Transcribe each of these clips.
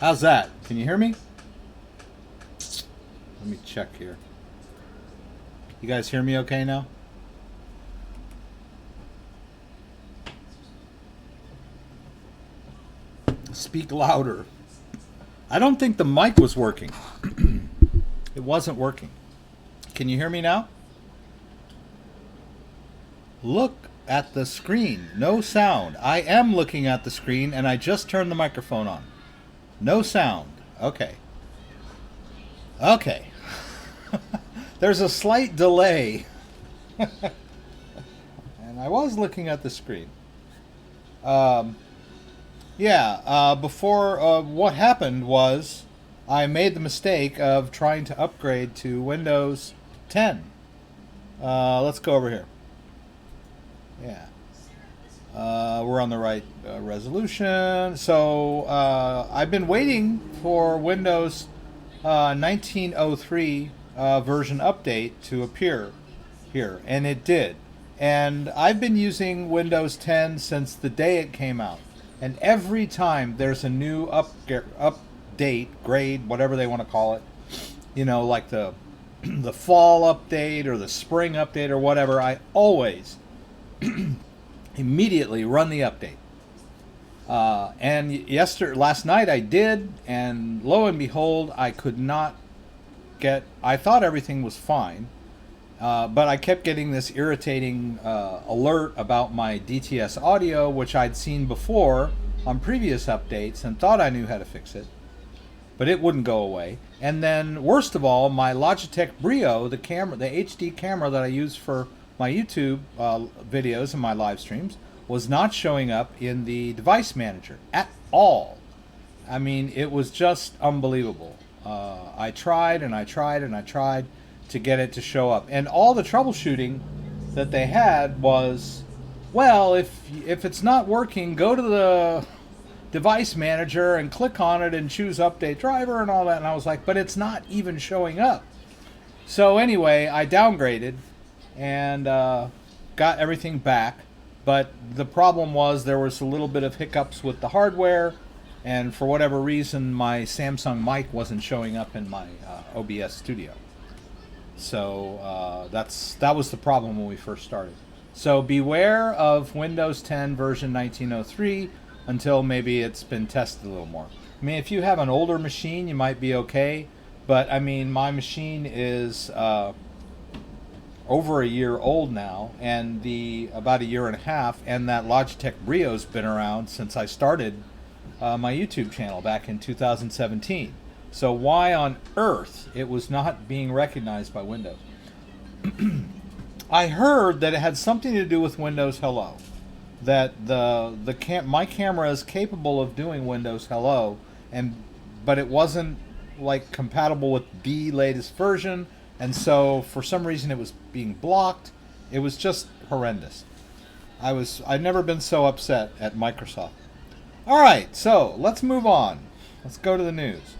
How's that? Can you hear me? Let me check here. You guys hear me okay now? Speak louder. I don't think the mic was working. It wasn't working. Can you hear me now? Look at the screen. No sound. I am looking at the screen and I just turned the microphone on. No sound. Okay. Okay. There's a slight delay. And I was looking at the screen. Before what happened was I made the mistake of trying to upgrade to Windows 10. Let's go over here. Yeah. We're on the right resolution. So I've been waiting for Windows 1903 version update to appear here, and it did. And I've been using Windows 10 since the day it came out. And every time there's a new update, grade, whatever they want to call it, you know, like the the fall update or the spring update or whatever, I always immediately run the update. And last night I did, and lo and behold, I could not get. I thought everything was fine, but I kept getting this irritating alert about my DTS audio, which I'd seen before on previous updates and thought I knew how to fix it, but it wouldn't go away. And then, worst of all, my Logitech Brio, the HD camera that I use for my YouTube videos and my live streams, was not showing up in the device manager at all. I mean, it was just unbelievable. I tried and I tried and I tried to get it to show up. And all the troubleshooting that they had was, well, if it's not working, go to the device manager and click on it and choose update driver and all that. And I was like, but it's not even showing up. So anyway, I downgraded and got everything back. But the problem was there was a little bit of hiccups with the hardware, and for whatever reason, my Samsung mic wasn't showing up in my OBS studio. So that was the problem when we first started. So beware of Windows 10 version 1903 until maybe it's been tested a little more. I mean, if you have an older machine, you might be okay. But I mean, my machine is over a year old now, and about a year and a half, and that Logitech Brio's been around since I started my YouTube channel back in 2017. So why on earth it was not being recognized by Windows? I heard that it had something to do with Windows Hello, that my camera is capable of doing Windows Hello, but it wasn't like compatible with the latest version. And so, for some reason, it was being blocked. It was just horrendous. I'd never been so upset at Microsoft. All right, so let's move on. Let's go to the news.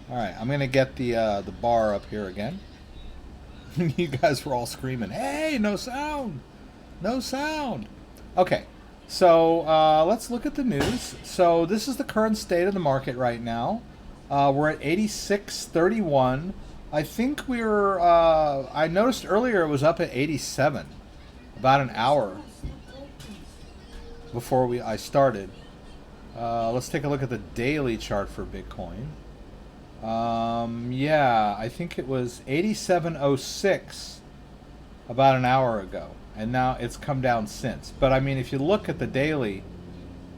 All right, I'm gonna get the bar up here again. You guys were all screaming, "Hey, no sound, no sound!" Okay, so let's look at the news. So this is the current state of the market right now. We're at 86.31. I think I noticed earlier it was up at 87, about an hour before I started. Let's take a look at the daily chart for Bitcoin. Yeah, I think it was 87.06 about an hour ago, and now it's come down since. But I mean, if you look at the daily,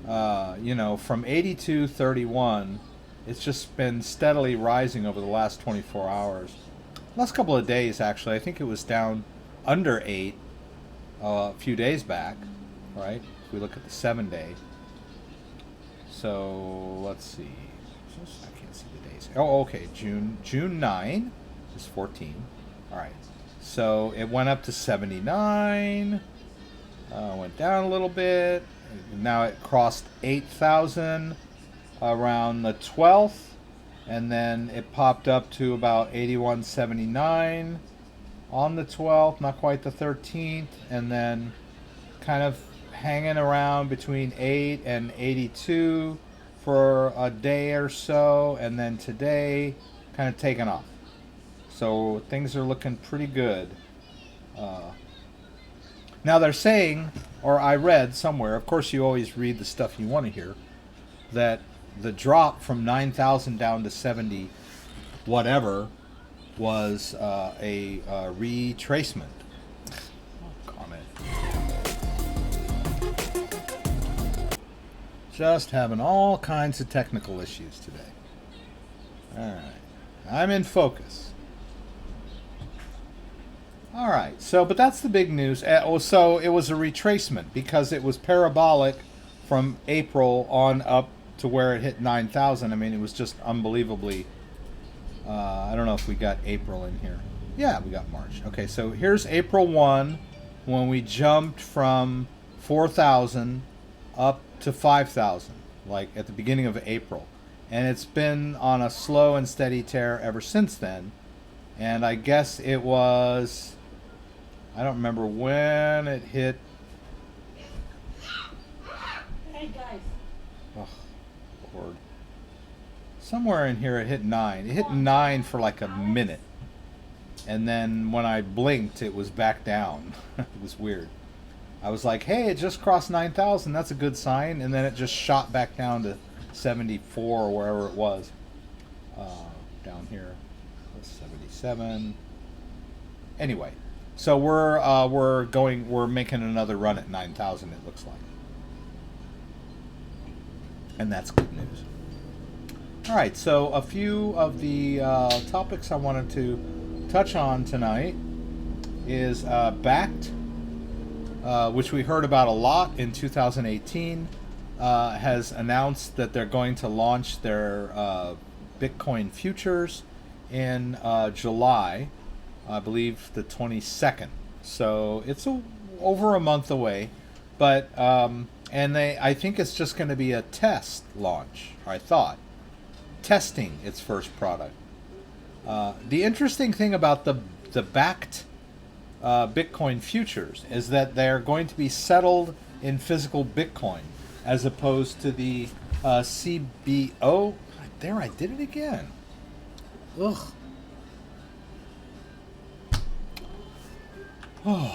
from 82.31, it's just been steadily rising over the last 24 hours. Last couple of days, actually. I think it was down under 8 a few days back, right? If we look at the 7-day. So, let's see. I can't see the days. Oh, okay. June 9 is 14. All right. So, it went up to 79. Went down a little bit. Now it crossed 8,000. Around the 12th, and then it popped up to about 81.79 on the 12th, not quite the 13th, and then kind of hanging around between 8 and 82 for a day or so, and then today kind of taken off. So things are looking pretty good. Now they're saying, or I read somewhere, of course you always read the stuff you want to hear, that the drop from 9,000 down to 70 whatever was a retracement. Comment. Just having all kinds of technical issues today. Alright. I'm in focus. Alright, so, but that's the big news. So it was a retracement because it was parabolic from April on up to where it hit 9,000. I mean, it was just unbelievably... I don't know if we got April in here. Yeah, we got March. Okay, so here's April 1 when we jumped from 4,000 up to 5,000, like at the beginning of April. And it's been on a slow and steady tear ever since then. And I guess it was... I don't remember when it hit. Hey guys. Oh, Lord. Somewhere in here it hit 9. It hit 9 for like a minute. And then when I blinked, it was back down. It was weird. I was like, hey, it just crossed 9,000. That's a good sign. And then it just shot back down to 74 or wherever it was. Down here. 77. Anyway. So we're making another run at 9,000, it looks like. And that's good news. All right, so a few of the topics I wanted to touch on tonight is Bakkt, which we heard about a lot in 2018, has announced that they're going to launch their Bitcoin futures in July. I believe the 22nd. So it's over a month away, but I think it's just going to be a test launch. I thought testing its first product. The interesting thing about the Bakkt Bitcoin futures is that they're going to be settled in physical Bitcoin as opposed to the CBO. There, I did it again. Ugh. Oh,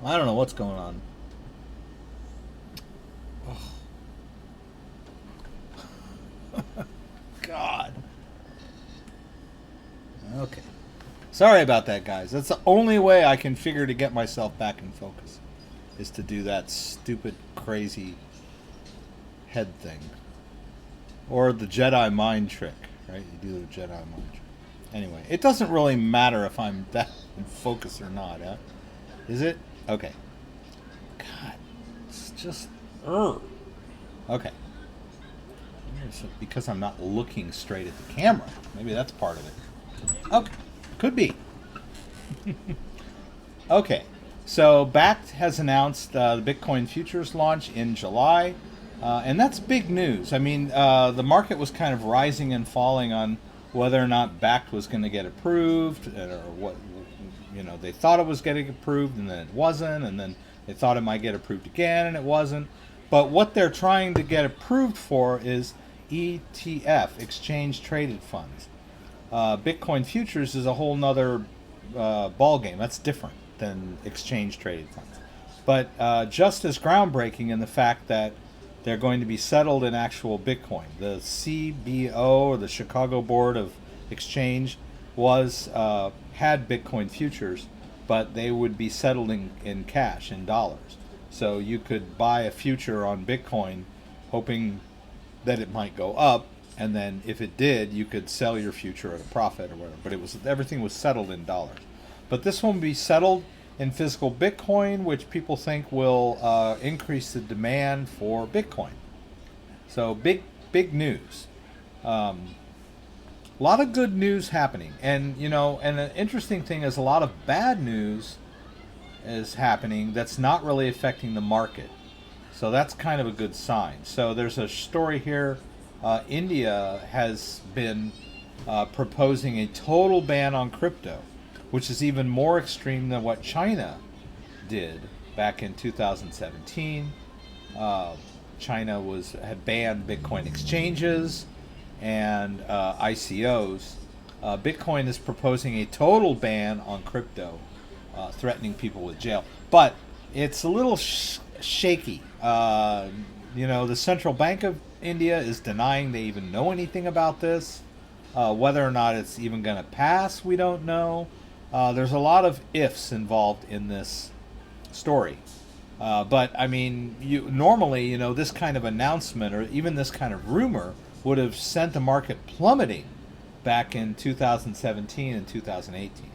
I don't know what's going on. Oh. God. Okay. Sorry about that, guys. That's the only way I can figure to get myself back in focus, is to do that stupid, crazy head thing. Or the Jedi mind trick, right? You do the Jedi mind trick. Anyway, it doesn't really matter if I'm that in focus or not, huh? Is it? Okay. God, it's just... Okay. It's because I'm not looking straight at the camera. Maybe that's part of it. Okay. Could be. Okay. So, Bakkt has announced the Bitcoin futures launch in July. And that's big news. I mean, the market was kind of rising and falling on whether or not Bakkt was going to get approved, or what, you know, they thought it was getting approved and then it wasn't, and then they thought it might get approved again and it wasn't. But what they're trying to get approved for is ETF, exchange traded funds. Bitcoin futures is a whole nother ball game. That's different than exchange traded funds. But just as groundbreaking in the fact that they're going to be settled in actual Bitcoin. The CBO, or the Chicago Board of Exchange, had Bitcoin futures, but they would be settled in cash, in dollars. So you could buy a future on Bitcoin, hoping that it might go up, and then if it did, you could sell your future at a profit or whatever. But everything was settled in dollars. But this one will be settled in physical Bitcoin, which people think will increase the demand for Bitcoin. So big news. A lot of good news happening, and and an interesting thing is a lot of bad news is happening that's not really affecting the market. So that's kind of a good sign. So there's a story here. India has been proposing a total ban on crypto, which is even more extreme than what China did back in 2017. China had banned Bitcoin exchanges and ICOs. Bitcoin is proposing a total ban on crypto, threatening people with jail. But it's a little shaky. The Central Bank of India is denying they even know anything about this. Whether or not it's even going to pass, we don't know. There's a lot of ifs involved in this story. But I mean, normally, this kind of announcement or even this kind of rumor would have sent the market plummeting back in 2017 and 2018.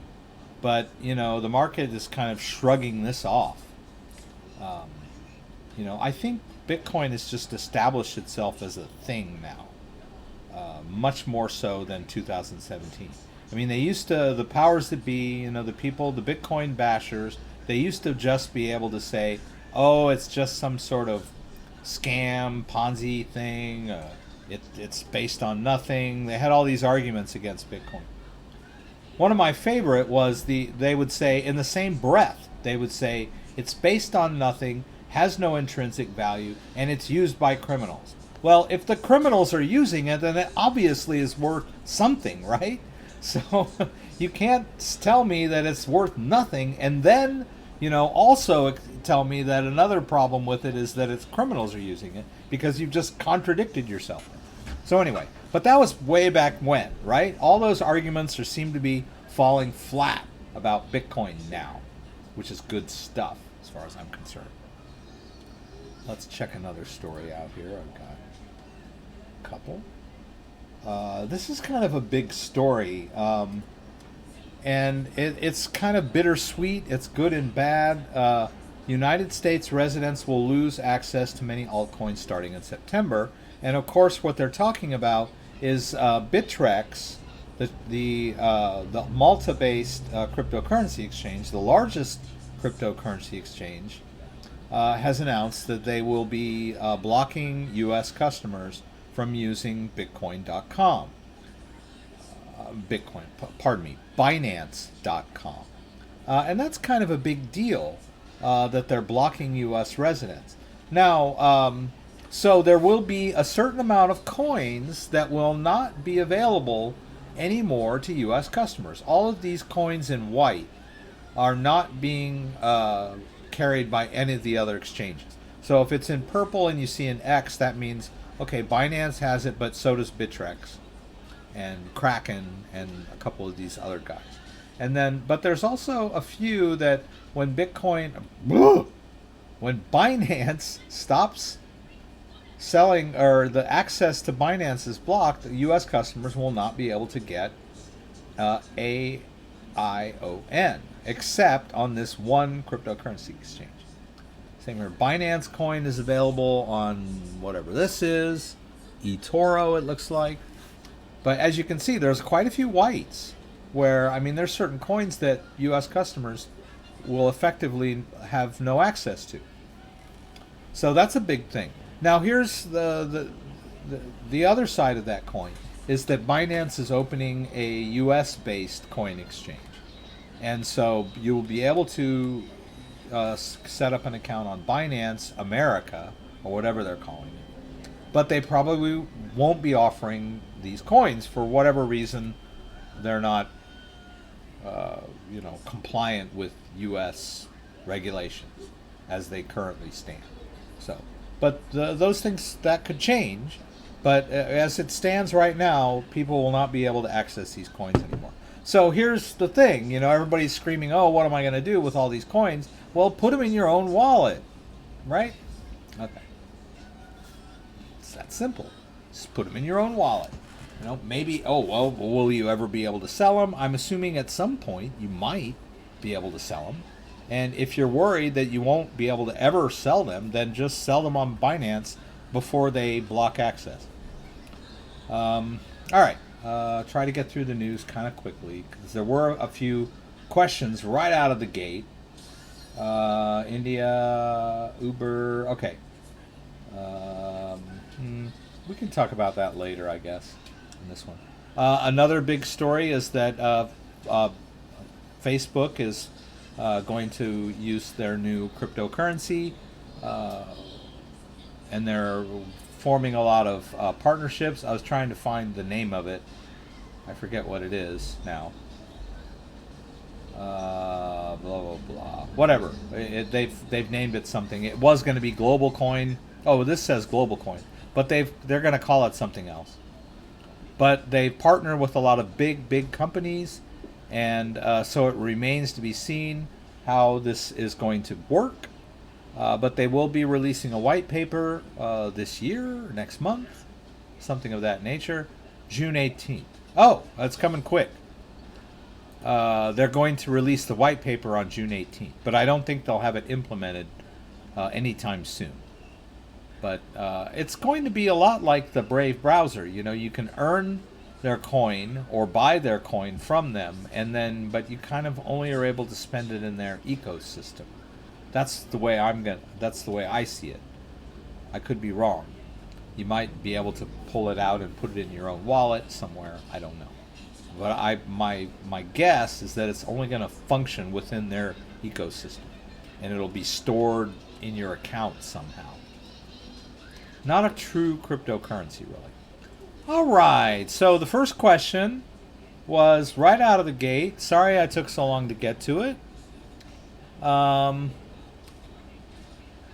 But, the market is kind of shrugging this off. I think Bitcoin has just established itself as a thing now, much more so than 2017. I mean, they used to, the powers that be, the people, the Bitcoin bashers, they used to just be able to say, oh, it's just some sort of scam, Ponzi thing, it's based on nothing. They had all these arguments against Bitcoin. One of my favorite was they would say, in the same breath, they would say, it's based on nothing, has no intrinsic value, and it's used by criminals. Well, if the criminals are using it, then it obviously is worth something, right? So you can't tell me that it's worth nothing and then, also tell me that another problem with it is that it's criminals are using it, because you've just contradicted yourself. So anyway, but that was way back when, right? All those arguments seem to be falling flat about Bitcoin now, which is good stuff as far as I'm concerned. Let's check another story out here. I've got a couple. This is kind of a big story, and it's kind of bittersweet. It's good and bad. United States residents will lose access to many altcoins starting in September. And of course, what they're talking about is Bittrex, the Malta-based cryptocurrency exchange, the largest cryptocurrency exchange, has announced that they will be blocking U.S. customers from using Bitcoin.com. Binance.com. And that's kind of a big deal that they're blocking U.S. residents. Now, so there will be a certain amount of coins that will not be available anymore to U.S. customers. All of these coins in white are not being carried by any of the other exchanges. So if it's in purple and you see an X, that means, okay, Binance has it, but so does Bittrex and Kraken and a couple of these other guys. And then, but there's also a few that when Binance stops selling, or the access to Binance is blocked, the U.S. customers will not be able to get AION, except on this one cryptocurrency exchange. Same here. Binance coin is available on whatever this is, eToro it looks like. But as you can see, there's quite a few whites where, I mean, there's certain coins that U.S. customers will effectively have no access to. So that's a big thing. Now here's the other side of that coin, is that Binance is opening a US-based coin exchange. And so you will be able to set up an account on Binance America, or whatever they're calling it. But they probably won't be offering these coins for whatever reason. They're not compliant with US regulations as they currently stand. So, but those things, that could change. But as it stands right now, people will not be able to access these coins anymore. So here's the thing, everybody's screaming, oh, what am I going to do with all these coins? Well, put them in your own wallet, right? Okay. It's that simple. Just put them in your own wallet. Maybe, will you ever be able to sell them? I'm assuming at some point you might be able to sell them. And if you're worried that you won't be able to ever sell them, then just sell them on Binance before they block access. All right. Try to get through the news kind of quickly, because there were a few questions right out of the gate. India, Uber, okay. We can talk about that later, I guess, in this one. Another big story is that Facebook is going to use their new cryptocurrency, and they're forming a lot of partnerships. I was trying to find the name of it. I forget what it is now. Blah blah blah. Whatever. They've named it something. It was going to be Global Coin. Oh, this says Global Coin, but they're going to call it something else. But they partner with a lot of big companies, and so it remains to be seen how this is going to work. But they will be releasing a white paper this year, next month, something of that nature, June 18th. Oh, that's coming quick. They're going to release the white paper on June 18th, but I don't think they'll have it implemented anytime soon. But it's going to be a lot like the Brave browser. You know, you can earn their coin or buy their coin from them, but you kind of only are able to spend it in their ecosystem. That's the way that's the way I see it. I could be wrong. You might be able to pull it out and put it in your own wallet somewhere. I don't know. But my guess is that it's only going to function within their ecosystem, and it'll be stored in your account somehow. Not a true cryptocurrency, really. All right. So the first question was right out of the gate. Sorry I took so long to get to it.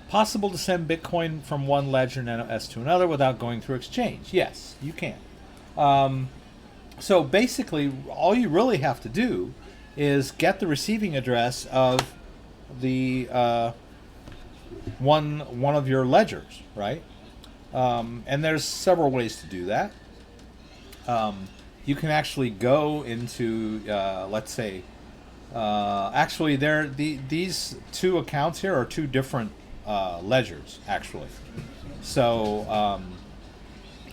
Possible to send Bitcoin from one Ledger Nano S to another without going through exchange? Yes, you can. So basically, all you really have to do is get the receiving address of the one of your ledgers, right? And there's several ways to do that. You can actually go into, let's say, actually, these two accounts here are two different ledgers, actually. So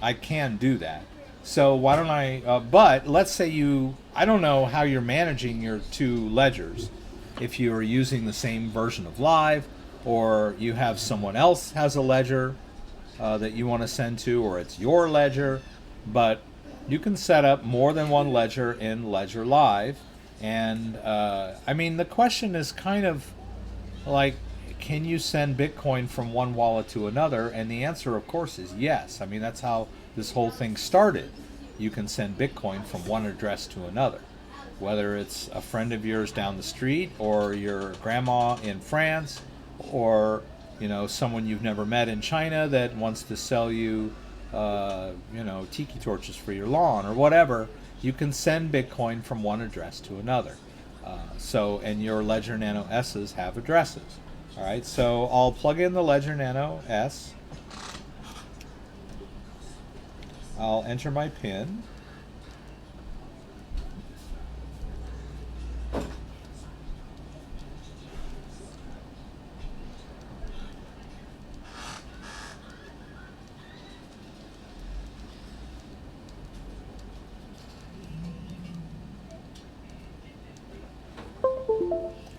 I can do that. So why don't I, but let's say I don't know how you're managing your two ledgers. If you are using the same version of Live, or you have someone else has a ledger that you want to send to, or it's your ledger, but you can set up more than one ledger in Ledger Live. And I mean, the question is kind of like, can you send Bitcoin from one wallet to another? And the answer, of course, is yes. I mean, that's how this whole thing started. You can send Bitcoin from one address to another, whether it's a friend of yours down the street, or your grandma in France, or someone you've never met in China that wants to sell you tiki torches for your lawn or whatever. You can send Bitcoin from one address to another. And your Ledger Nano S's have addresses. All right, so I'll plug in the Ledger Nano S. I'll enter my PIN.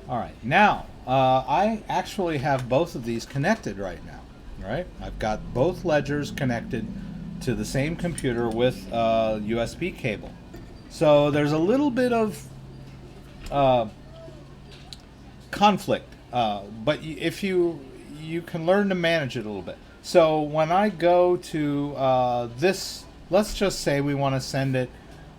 All right, now I actually have both of these connected right now. All right, I've got both ledgers connected to the same computer with a USB cable. So there's a little bit of conflict, but if you can learn to manage it a little bit. So when I go to this, let's just say we want to send it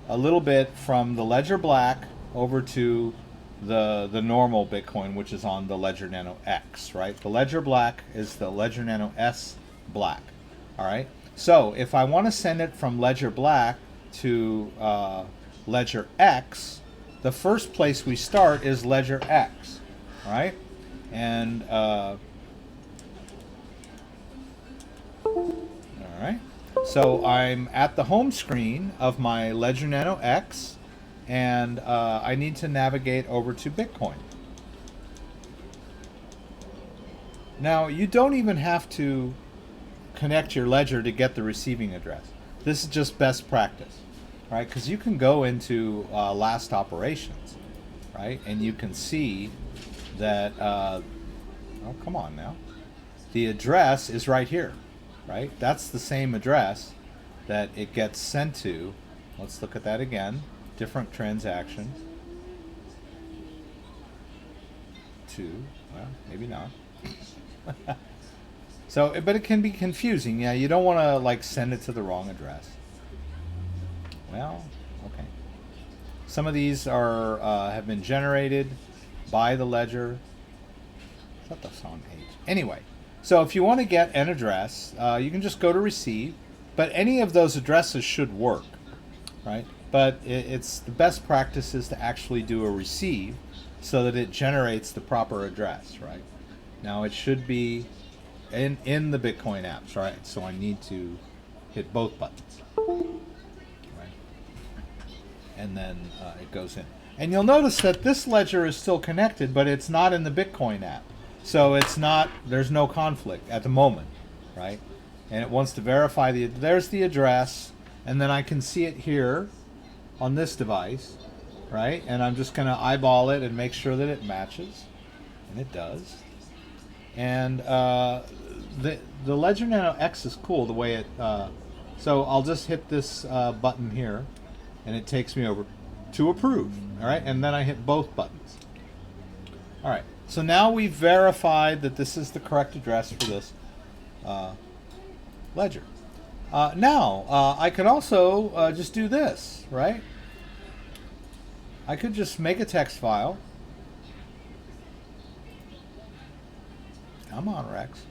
a little bit from the Ledger Black over to the normal Bitcoin, which is on the Ledger Nano X, right? The Ledger Black is the Ledger Nano S Black, all right? So if I want to send it from Ledger Black to Ledger X, the first place we start is Ledger X, all right? And all right, so I'm at the home screen of my Ledger Nano X, and I need to navigate over to Bitcoin. Now, you don't even have to connect your ledger to get the receiving address. This is just best practice, right? Because you can go into last operations, right? And you can see that, oh, come on now. The address is right here, right? That's the same address that it gets sent to. Let's look at that again. Different transaction. Well, maybe not. So, but it can be confusing. Yeah, you don't want to like send it to the wrong address. Well, okay. Some of these are have been generated by the ledger. Shut the song page. Anyway, so if you want to get an address, you can just go to receive. But any of those addresses should work, right? But it's the best practice is to actually do a receive so that it generates the proper address, right? Now it should be in the Bitcoin apps, right? So I need to hit both buttons, right? And then it goes in. And you'll notice that this ledger is still connected, but it's not in the Bitcoin app. So it's not, there's no conflict at the moment, right? And it wants to verify there's the address, and then I can see it here on this device, right? And I'm just going to eyeball it and make sure that it matches, and it does. And the Ledger Nano X is cool the way it. So I'll just hit this button here, and it takes me over to approve. All right, and then I hit both buttons. All right. So now we've verified that this is the correct address for this ledger. Now, I could also just do this, right? I could just make a text file. Come on, Rex.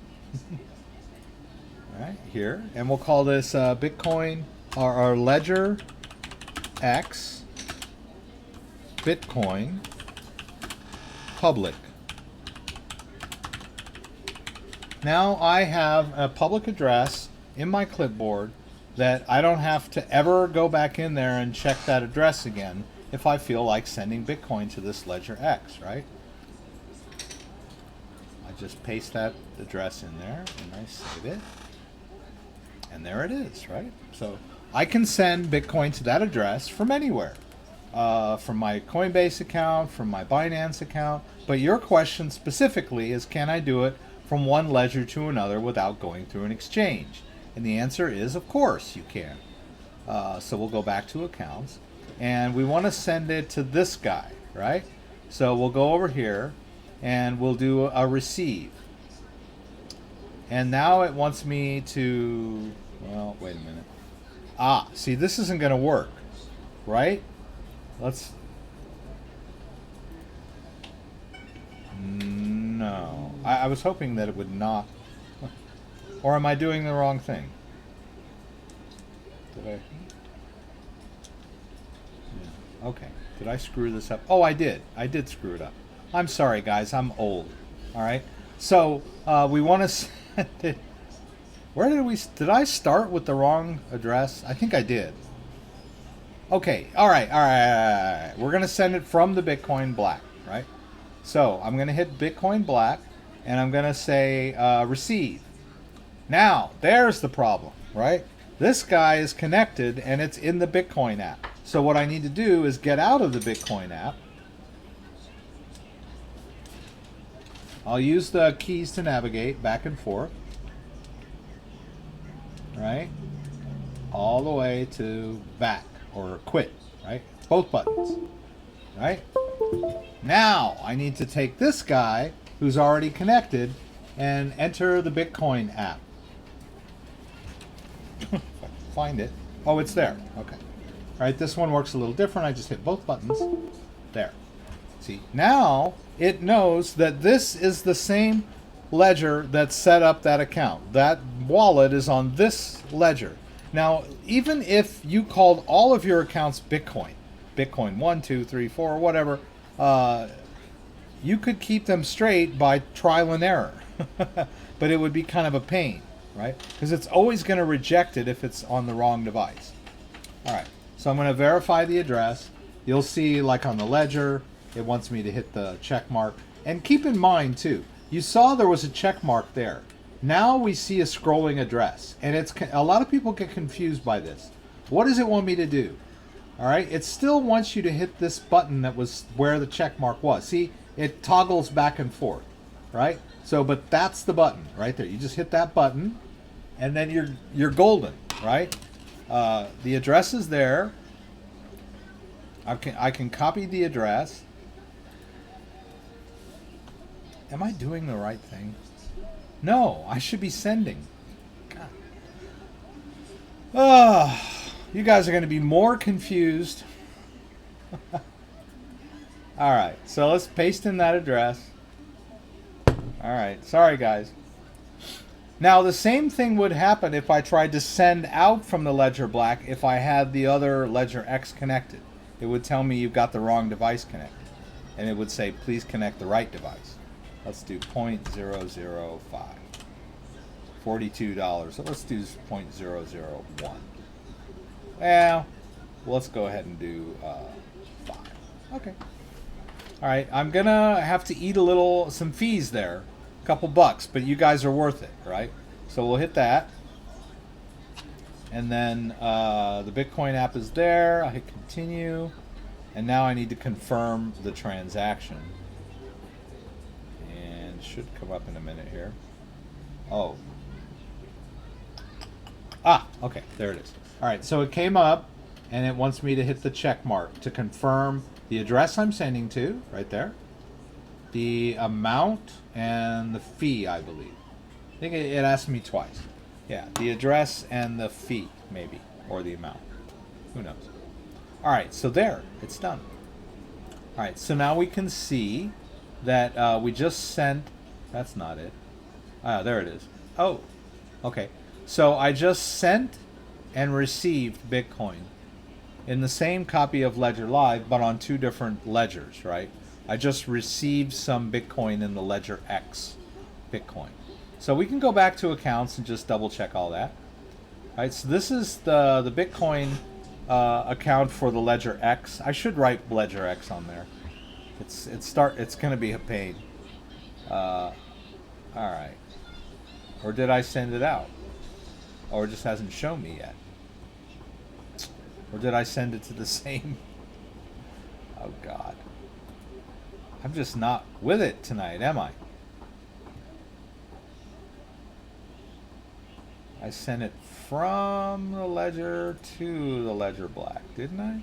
All right, here. And we'll call this Bitcoin, or Ledger X Bitcoin public. Now I have a public address in my clipboard that I don't have to ever go back in there and check that address again if I feel like sending Bitcoin to this Ledger X, right? I just paste that address in there and I save it. And there it is, right? So I can send Bitcoin to that address from anywhere. From my Coinbase account, from my Binance account. But your question specifically is, can I do it from one ledger to another without going through an exchange? And the answer is, of course you can. So we'll go back to accounts. And we want to send it to this guy, right? So we'll go over here and we'll do a receive. And now it wants me to, well, wait a minute. See, this isn't going to work, right? Let's, no. I was hoping that it would not. Or am I doing the wrong thing? Did I? Yeah. Okay. Did I screw this up? Oh, I did. I did screw it up. I'm sorry, guys. I'm old. All right. So we want to send it. Where did I start with the wrong address? I think I did. Okay. All right. We're going to send it from the Bitcoin Black, right? So I'm going to hit Bitcoin Black, and I'm going to say receive. Now, there's the problem, right? This guy is connected, and it's in the Bitcoin app. So what I need to do is get out of the Bitcoin app. I'll use the keys to navigate back and forth, right? All the way to back, or quit, right? Both buttons, right? Now, I need to take this guy, who's already connected, and enter the Bitcoin app. Find it. Oh, it's there. Okay. All right, this one works a little different. I just hit both buttons. There. See, now it knows that this is the same ledger that set up that account. That wallet is on this ledger. Now, even if you called all of your accounts Bitcoin 1, 2, 3, 4, whatever, you could keep them straight by trial and error. But it would be kind of a pain, right? Because it's always going to reject it if it's on the wrong device. All right, so I'm going to verify the address. You'll see, like on the ledger, it wants me to hit the check mark. And keep in mind, too, you saw there was a check mark there. Now we see a scrolling address. And it's a lot of people get confused by this. What does it want me to do? All right, it still wants you to hit this button that was where the check mark was. See, it toggles back and forth, right? So, but that's the button right there. You just hit that button, and then you're golden, right? The address is there. I can copy the address. Am I doing the right thing? No, I should be sending. God. Oh, you guys are going to be more confused. All right, so let's paste in that address. All right, sorry guys. Now the same thing would happen if I tried to send out from the Ledger Black if I had the other Ledger X connected. It would tell me you've got the wrong device connected. And it would say, please connect the right device. Let's do 0.005. $42. So let's do 0.001. Well, let's go ahead and do 5. Okay. All right, I'm gonna have to eat some fees there, a couple bucks, but you guys are worth it, right? So we'll hit that, and then the Bitcoin app is there. I hit continue, and now I need to confirm the transaction, and it should come up in a minute here. Oh, okay, there it is. All right, so it came up, and it wants me to hit the check mark to confirm the address I'm sending to, right there, the amount, and the fee, I believe. I think it asked me twice. Yeah, the address and the fee, maybe, or the amount. Who knows? All right, so there, it's done. All right, so now we can see that we just sent, that's not it. There it is. Oh, okay. So I just sent and received Bitcoin in the same copy of Ledger Live, but on 2 different ledgers, right? I just received some Bitcoin in the Ledger X Bitcoin. So we can go back to accounts and just double check all that. All right, so this is the Bitcoin account for the Ledger X. I should write Ledger X on there. It's going to be a pain. All right. Or did I send it out? Or it just hasn't shown me yet. Or did I send it to the same? Oh, God. I'm just not with it tonight, am I? I sent it from the Ledger to the Ledger Black, didn't I?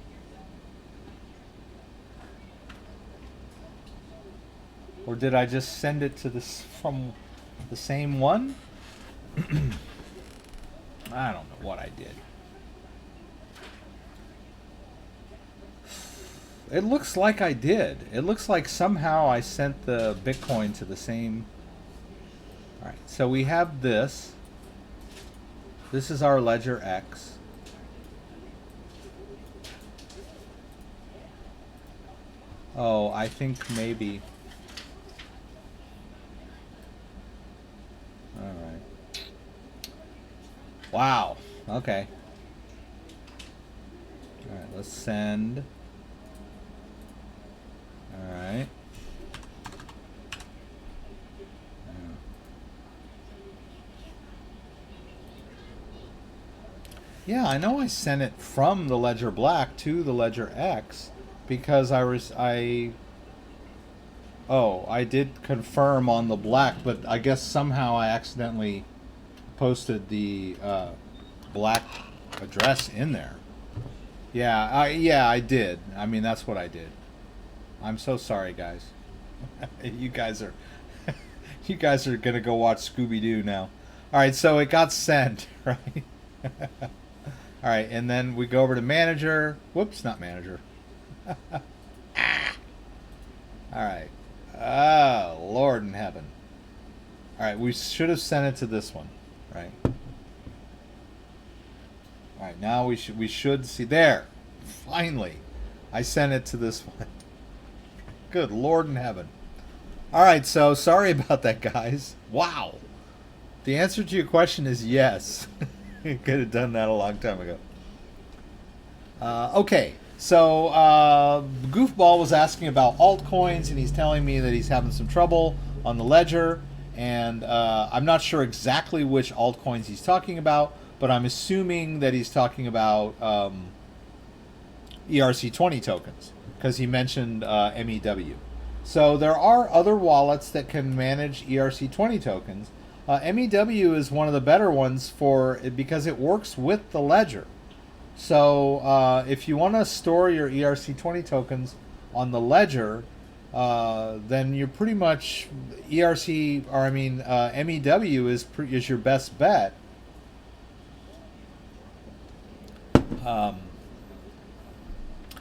Or did I just send it to this from the same one? I don't know what I did. It looks like I did. It looks like somehow I sent the Bitcoin to the same. All right, so we have this. This is our Ledger X. Oh, I think maybe. All right. Wow. Okay. All right, let's send. All right. Yeah, I know I sent it from the Ledger Black to the Ledger X because I did confirm on the Black, but I guess somehow I accidentally posted the Black address in there. Yeah, I did. I mean, that's what I did. I'm so sorry, guys. You guys are gonna go watch Scooby-Doo now. All right, so it got sent, right? All right, and then we go over to manager. Whoops, not manager. All right. Oh, Lord in heaven. All right, we should have sent it to this one, right? All right, now we should see there. Finally, I sent it to this one. Good Lord in heaven. All right, so sorry about that, guys. Wow. The answer to your question is yes. You could have done that a long time ago. Okay, so Goofball was asking about altcoins, and he's telling me that he's having some trouble on the Ledger, and I'm not sure exactly which altcoins he's talking about, but I'm assuming that he's talking about ERC20 tokens, because he mentioned MEW. So there are other wallets that can manage ERC20 tokens. MEW is one of the better ones because it works with the Ledger. So if you want to store your ERC20 tokens on the Ledger, then you're pretty much ERC, or I mean MEW is your best bet.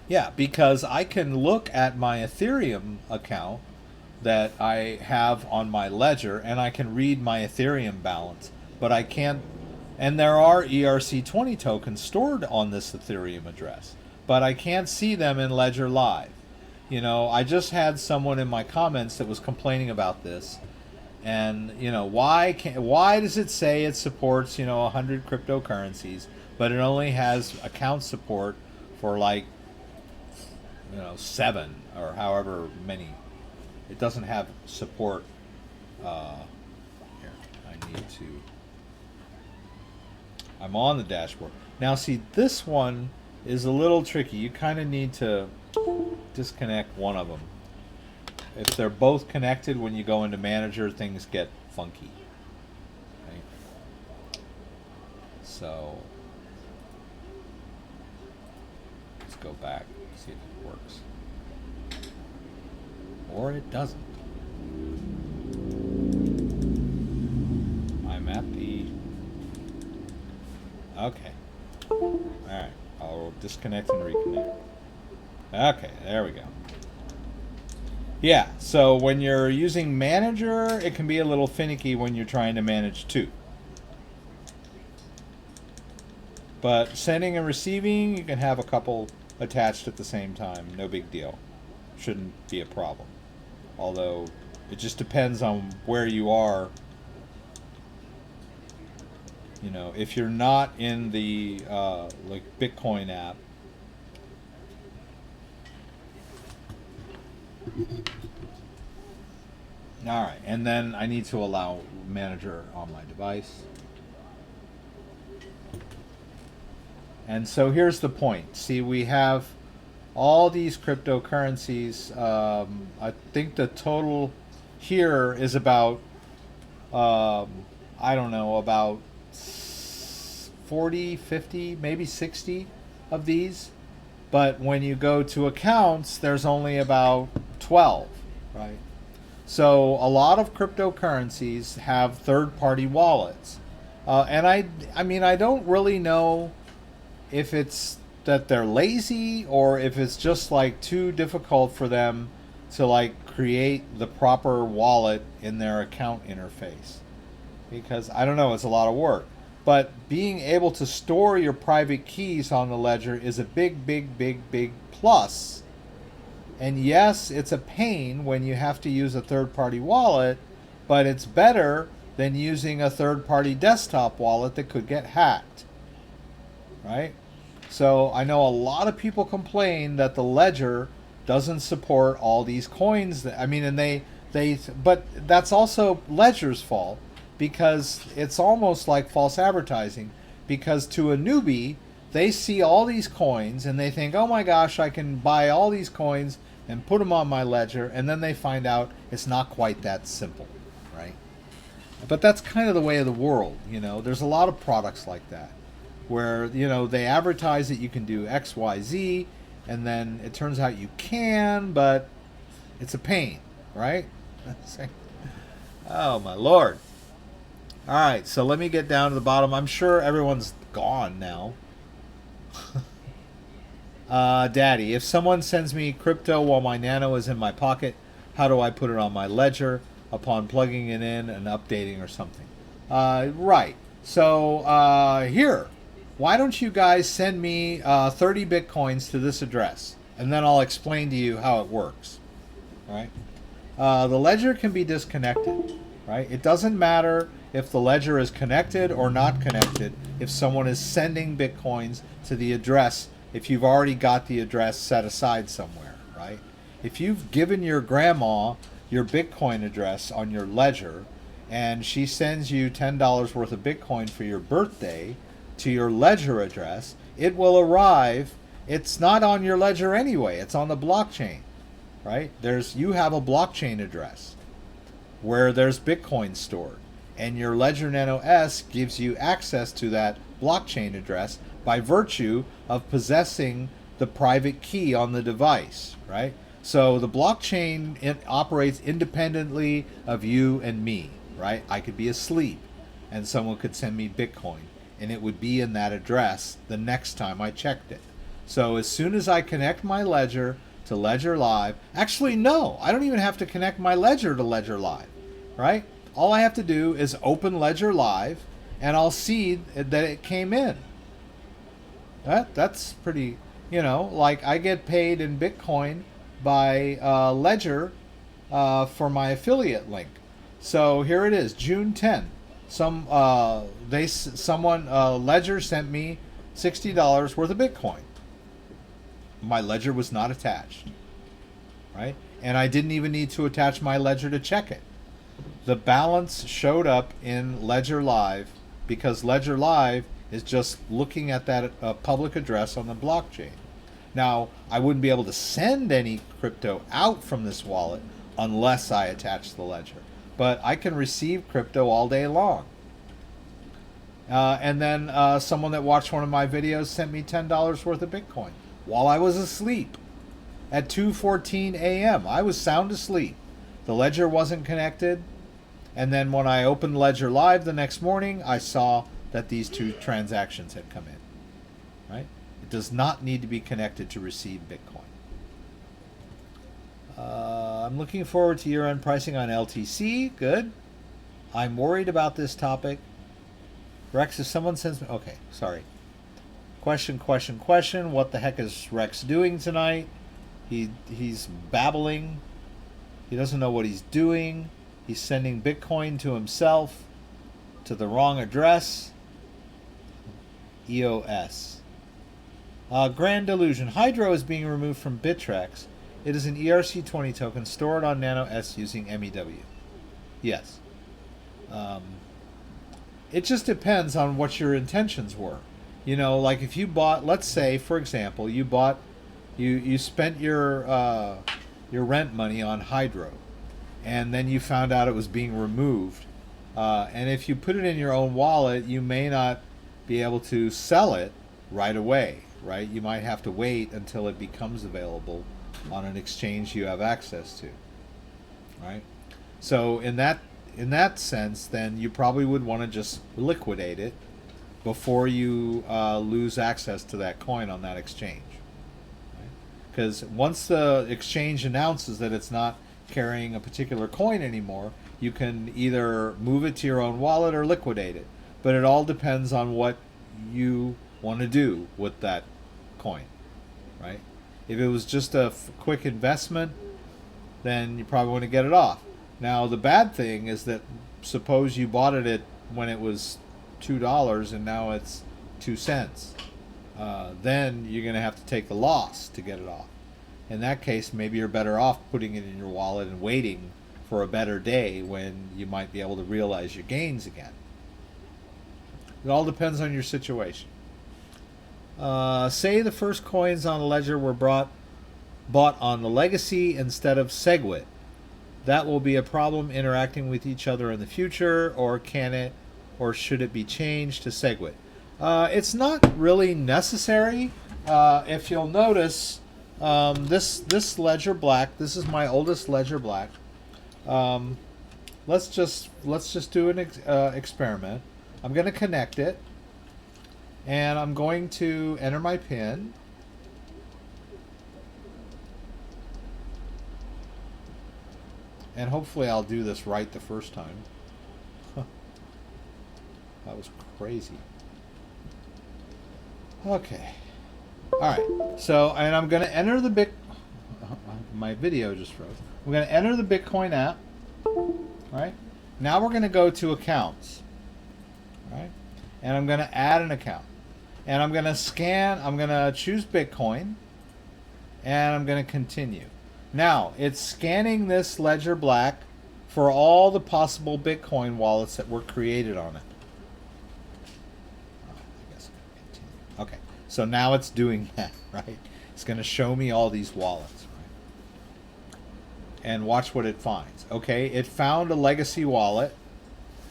Yeah, because I can look at my Ethereum account that I have on my ledger, and I can read my Ethereum balance, but I can't. And there are ERC20 tokens stored on this Ethereum address, but I can't see them in Ledger Live. You know, I just had someone in my comments that was complaining about this, and you know, why does it say it supports 100 cryptocurrencies, but it only has account support for like 7 or however many? It doesn't have support. Here, I need to. I'm on the dashboard now. See, this one is a little tricky. You kind of need to disconnect one of them. If they're both connected, when you go into manager, things get funky. Okay. So let's go back, see if it works. Or it doesn't. I'm at the... Okay. Alright. I'll disconnect and reconnect. Okay, there we go. Yeah, so when you're using manager, it can be a little finicky when you're trying to manage two. But sending and receiving, you can have a couple attached at the same time. No big deal. Shouldn't be a problem. Although it just depends on where you are. You know, if you're not in the like Bitcoin app, all right, and then I need to allow manager on my device. And so here's the point. See, we have all these cryptocurrencies. I think the total here is about, I don't know, about 40, 50, maybe 60 of these. But when you go to accounts, there's only about 12, right? So a lot of cryptocurrencies have third-party wallets. And I mean, I don't really know if it's that they're lazy or if it's just like too difficult for them to like create the proper wallet in their account interface. Because I don't know, it's a lot of work. But being able to store your private keys on the ledger is a big, big, big, big plus. And yes, it's a pain when you have to use a third-party wallet, but it's better than using a third-party desktop wallet that could get hacked. Right? So I know a lot of people complain that the ledger doesn't support all these coins. I mean, and but that's also Ledger's fault, because it's almost like false advertising, because to a newbie, they see all these coins and they think, oh my gosh, I can buy all these coins and put them on my ledger, and then they find out it's not quite that simple, right? But that's kind of the way of the world, you know. There's a lot of products like that, where, you know, they advertise that you can do X, Y, Z, and then it turns out you can, but it's a pain, right? Oh my Lord. All right, so let me get down to the bottom. I'm sure everyone's gone now. Daddy, if someone sends me crypto while my Nano is in my pocket, how do I put it on my ledger upon plugging it in and updating or something? Right. So here, why don't you guys send me 30 Bitcoins to this address, and then I'll explain to you how it works. All right. The ledger can be disconnected. Right? It doesn't matter if the ledger is connected or not connected if someone is sending Bitcoins to the address, if you've already got the address set aside somewhere, right? If you've given your grandma your Bitcoin address on your ledger and she sends you $10 worth of Bitcoin for your birthday to your ledger address, it will arrive. It's not on your ledger anyway. It's on the blockchain, right? You have a blockchain address where there's Bitcoin stored, and your Ledger Nano S gives you access to that blockchain address by virtue of possessing the private key on the device, right? So the blockchain, it operates independently of you and me, right? I could be asleep and someone could send me Bitcoin and it would be in that address the next time I checked it. So as soon as I connect my Ledger to Ledger Live, actually no, I don't even have to connect my Ledger to Ledger Live, right? All I have to do is open Ledger Live and I'll see that it came in. That's pretty, like I get paid in Bitcoin by Ledger for my affiliate link. So here it is, June 10. Ledger sent me $60 worth of Bitcoin. My Ledger was not attached, right? And I didn't even need to attach my Ledger to check it. The balance showed up in Ledger Live because Ledger Live is just looking at that public address on the blockchain. Now, I wouldn't be able to send any crypto out from this wallet unless I attach the Ledger. But I can receive crypto all day long. And then someone that watched one of my videos sent me $10 worth of Bitcoin while I was asleep at 2:14 a.m. I was sound asleep. The Ledger wasn't connected. And then when I opened Ledger Live the next morning, I saw that these two transactions had come in, right? It does not need to be connected to receive Bitcoin. I'm looking forward to year-end pricing on LTC. Good. I'm worried about this topic. Rex, if someone sends me... Okay, sorry. Question. What the heck is Rex doing tonight? He's babbling. He doesn't know what he's doing. He's sending Bitcoin to himself, to the wrong address. EOS. Grand Delusion. Hydro is being removed from Bittrex. It is an ERC20 token stored on Nano S using MEW. Yes. It just depends on what your intentions were. Like if you bought, let's say, for example, you spent your rent money on Hydro, and then you found out it was being removed. And if you put it in your own wallet, you may not be able to sell it right away, right? You might have to wait until it becomes available on an exchange you have access to, right? So in that sense, then you probably would want to just liquidate it before you lose access to that coin on that exchange. Because once the exchange announces that it's not carrying a particular coin anymore, you can either move it to your own wallet or liquidate it. But it all depends on what you want to do with that coin, right? If it was just a quick investment, then you probably want to get it off. Now, the bad thing is that suppose you bought it when it was $2 and now it's 2 cents. Then you're going to have to take the loss to get it off. In that case, maybe you're better off putting it in your wallet and waiting for a better day when you might be able to realize your gains again. It all depends on your situation. Say the first coins on the Ledger were bought on the Legacy instead of Segwit. That will be a problem interacting with each other in the future, or should it be changed to Segwit? It's not really necessary. If you'll notice, this Ledger Black, this is my oldest Ledger Black. Let's just do an experiment. I'm going to connect it, and I'm going to enter my PIN. And hopefully I'll do this right the first time. That was crazy. Okay. Alright. So, and I'm going to enter the my video just froze. I'm going to enter the Bitcoin app. Alright. Now we're going to go to accounts. Alright. And I'm going to add an account. And I'm going to scan, I'm going to choose Bitcoin. And I'm going to continue. Now, it's scanning this Ledger Black for all the possible Bitcoin wallets that were created on it. Oh, I guess I'm going to continue. Okay, so now it's doing that, right? It's going to show me all these wallets, right? And watch what it finds. Okay, it found a legacy wallet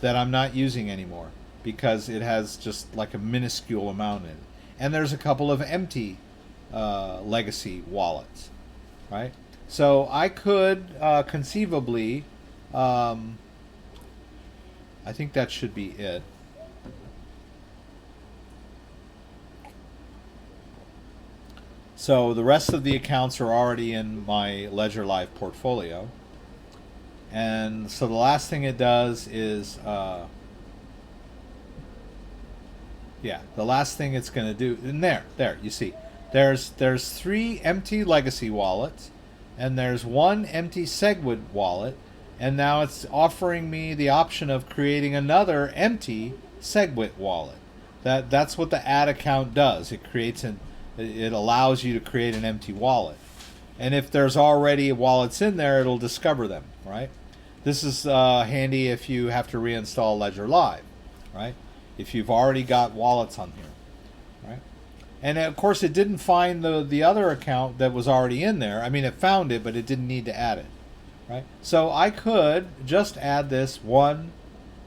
that I'm not using anymore because it has just like a minuscule amount in it. And there's a couple of empty legacy wallets, right? So I could conceivably, I think that should be it. So the rest of the accounts are already in my Ledger Live portfolio. And so the last thing it does is, yeah, the last thing it's going to do, and there, you see, there's 3 empty legacy wallets, and there's 1 empty Segwit wallet, and now it's offering me the option of creating another empty Segwit wallet. That's what the add account does. It allows you to create an empty wallet. And if there's already wallets in there, it'll discover them, right? This is handy if you have to reinstall Ledger Live, right? If you've already got wallets on here, right? And of course, it didn't find the other account that was already in there. I mean, it found it, but it didn't need to add it, right? So I could just add this one.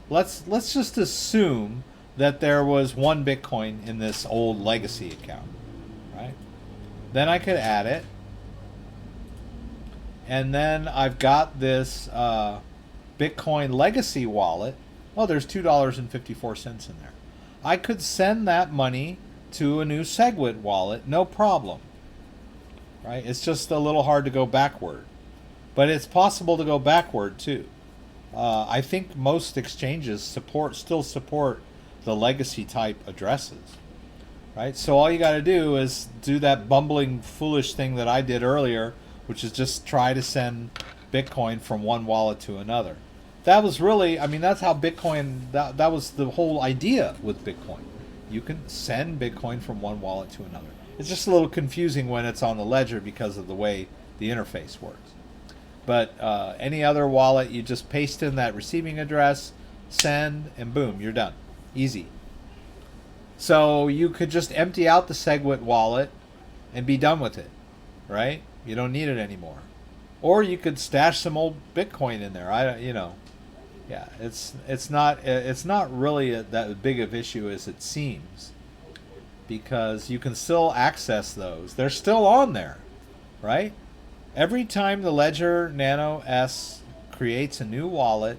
Let's just assume that there was 1 Bitcoin in this old legacy account, right? Then I could add it. And then I've got this Bitcoin legacy wallet. Oh, there's $2.54 in there. I could send that money to a new Segwit wallet, no problem. Right? It's just a little hard to go backward. But it's possible to go backward too. I think most exchanges still support the legacy type addresses. Right? So all you got to do is do that bumbling, foolish thing that I did earlier, which is just try to send Bitcoin from one wallet to another. That was really, I mean, that's how Bitcoin, that was the whole idea with Bitcoin. You can send Bitcoin from one wallet to another. It's just a little confusing when it's on the ledger because of the way the interface works. But any other wallet, you just paste in that receiving address, send, and boom, you're done. Easy. So you could just empty out the Segwit wallet and be done with it, right? You don't need it anymore. Or you could stash some old Bitcoin in there. Yeah, it's not really that big of issue as it seems, because you can still access those. They're still on there, right? Every time the Ledger Nano S creates a new wallet,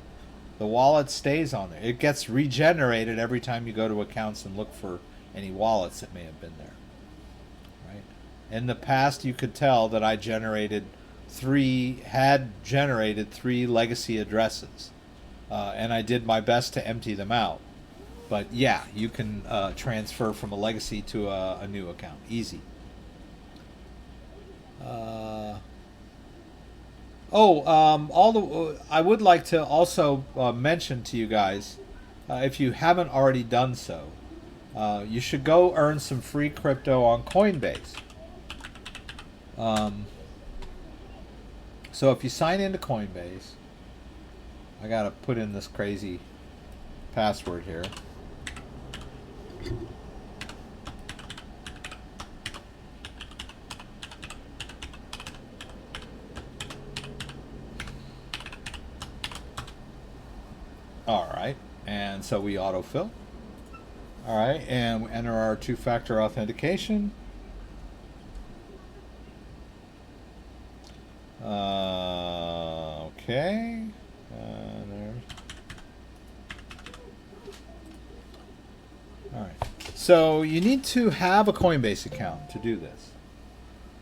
the wallet stays on there. It gets regenerated every time you go to accounts and look for any wallets that may have been there, right? In the past, you could tell that I had generated 3 legacy addresses. And I did my best to empty them out. But yeah, you can transfer from a legacy to a new account. Easy. I would like to also mention to you guys, if you haven't already done so, you should go earn some free crypto on Coinbase. So if you sign into Coinbase, I gotta put in this crazy password here. Alright, and so we autofill. Alright, and we enter our 2-factor authentication. Okay. Alright, so you need to have a Coinbase account to do this.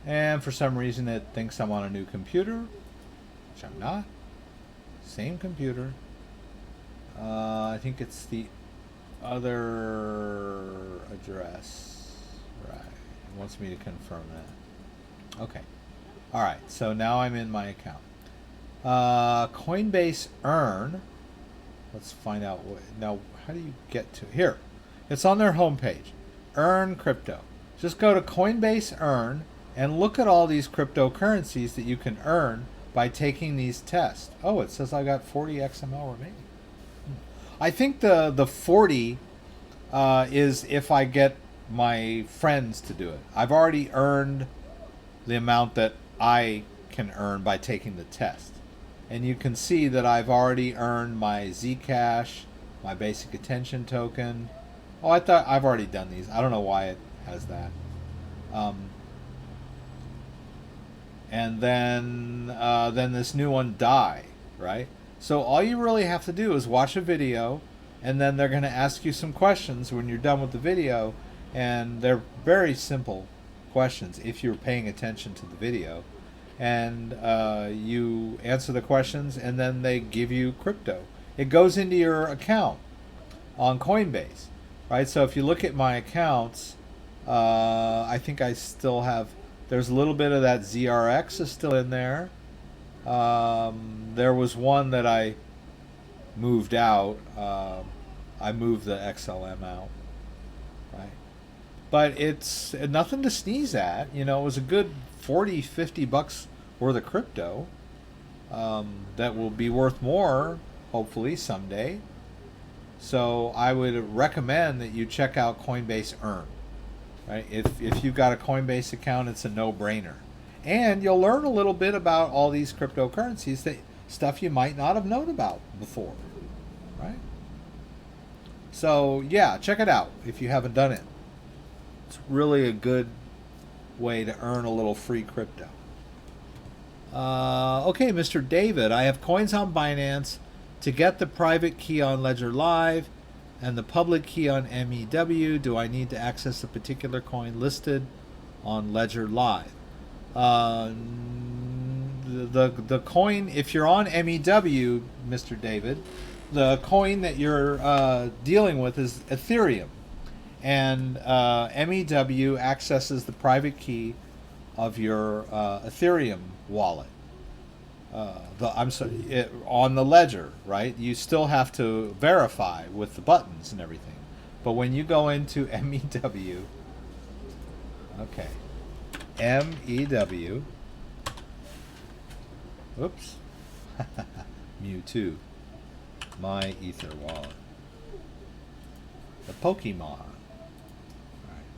And for some reason it thinks I'm on a new computer, which I'm not. Same computer. I think it's the other address. Right, it wants me to confirm that. Okay. Alright, so now I'm in my account. Coinbase Earn. Let's find out now. How do you get to here? It's on their homepage. Earn crypto. Just go to Coinbase Earn and look at all these cryptocurrencies that you can earn by taking these tests. Oh, it says I got 40 XML remaining. I think the 40 is if I get my friends to do it. I've already earned the amount that I can earn by taking the test. And you can see that I've already earned my Zcash, my basic attention token. Oh, I thought I've already done these. I don't know why it has that. and then this new one die, right? So all you really have to do is watch a video, and then they're going to ask you some questions when you're done with the video, and they're very simple questions if you're paying attention to the video, and you answer the questions, and then they give you crypto. It goes into your account on Coinbase, right? So if you look at my accounts, I think I still have, there's a little bit of that ZRX is still in there. There was one that I moved out. I moved the XLM out, right? But it's nothing to sneeze at. You know, it was a good 40, 50 bucks worth of crypto that will be worth more, hopefully, someday. So I would recommend that you check out Coinbase Earn. Right? If you've got a Coinbase account, it's a no-brainer. And you'll learn a little bit about all these cryptocurrencies, that stuff you might not have known about before. Right? So, yeah, check it out if you haven't done it. It's really a good way to earn a little free crypto. Okay, Mr. David, I have coins on Binance. To get the private key on Ledger Live and the public key on MEW, do I need to access a particular coin listed on Ledger Live? The coin, if you're on MEW, Mr. David, the coin that you're dealing with is Ethereum, and MEW accesses the private key of your Ethereum wallet. On the ledger, right? You still have to verify with the buttons and everything. But when you go into MEW, okay, MEW, oops, Mewtwo, my Ether wallet, the Pokemon. Right.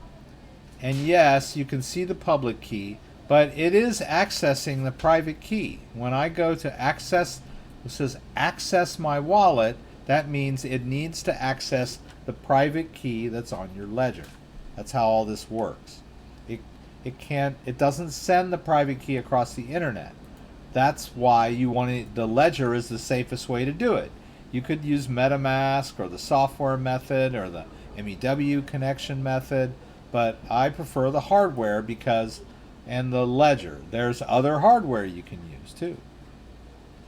And yes, you can see the public key, but it is accessing the private key. When I go to access, it says access my wallet, that means it needs to access the private key that's on your ledger. That's how all this works. It doesn't send the private key across the internet. That's why you want it, the ledger is the safest way to do it. You could use MetaMask or the software method or the MEW connection method, but I prefer the hardware because, and the ledger. There's other hardware you can use too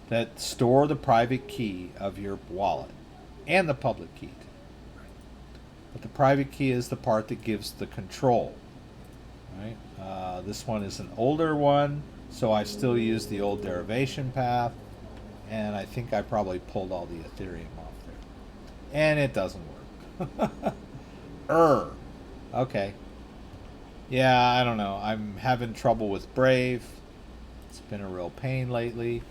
that store the private key of your wallet and the public key too. But the private key is the part that gives the control. Right? This one is an older one, so I still use the old derivation path, and I think I probably pulled all the Ethereum off there. And it doesn't work. Okay. Yeah, I don't know. I'm having trouble with Brave. It's been a real pain lately.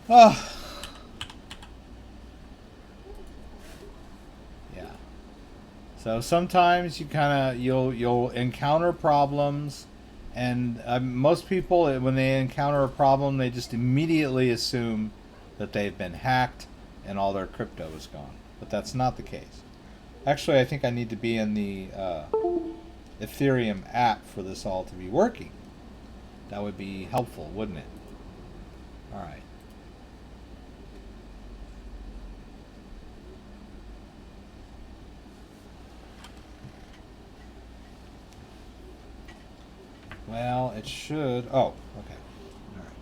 Oh. Yeah. So sometimes you you'll encounter problems, and most people, when they encounter a problem, they just immediately assume that they've been hacked and all their crypto is gone. But that's not the case. Actually, I think I need to be in the Ethereum app for this all to be working. That would be helpful, wouldn't it? All right. Well, it should. Oh, okay. All right.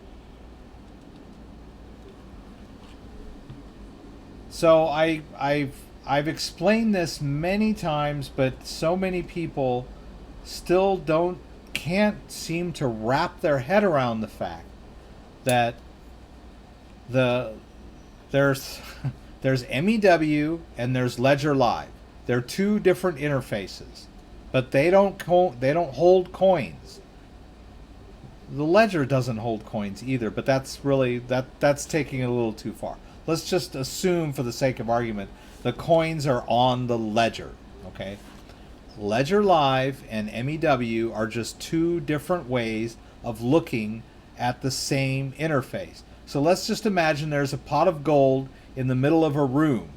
So I've explained this many times, but so many people still can't seem to wrap their head around the fact that there's MEW and there's Ledger Live. They're two different interfaces, but they don't hold coins. The Ledger doesn't hold coins either, but that's taking it a little too far. Let's just assume, for the sake of argument, the coins are on the ledger, okay? Ledger Live and MEW are just two different ways of looking at the same interface. So let's just imagine there's a pot of gold in the middle of a room,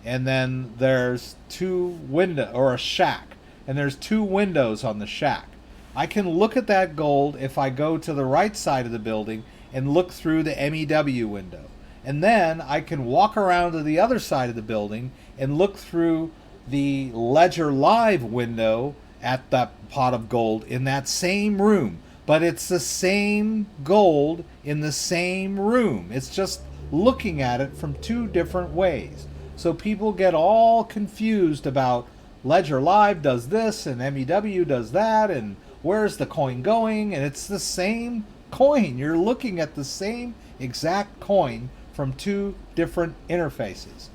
and then there's two windows, or a shack, and there's two windows on the shack. I can look at that gold if I go to the right side of the building and look through the MEW window. And then I can walk around to the other side of the building and look through the Ledger Live window at that pot of gold in that same room. But it's the same gold in the same room. It's just looking at it from two different ways. So people get all confused about Ledger Live does this and MEW does that and where's the coin going? And it's the same coin. You're looking at the same exact coin from two different interfaces.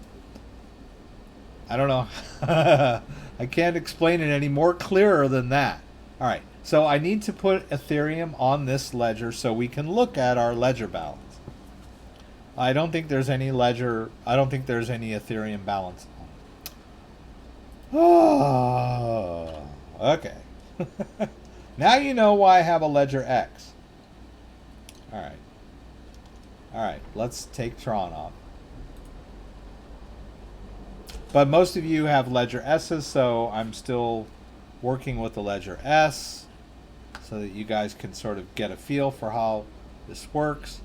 I don't know. I can't explain it any more clearer than that. All right. So I need to put Ethereum on this ledger so we can look at our ledger balance. I don't think there's any ledger. I don't think there's any Ethereum balance. Oh, okay. Now you know why I have a Ledger X. All right. All right. Let's take Tron off. But most of you have Ledger S's, so I'm still working with the Ledger S so that you guys can sort of get a feel for how this works.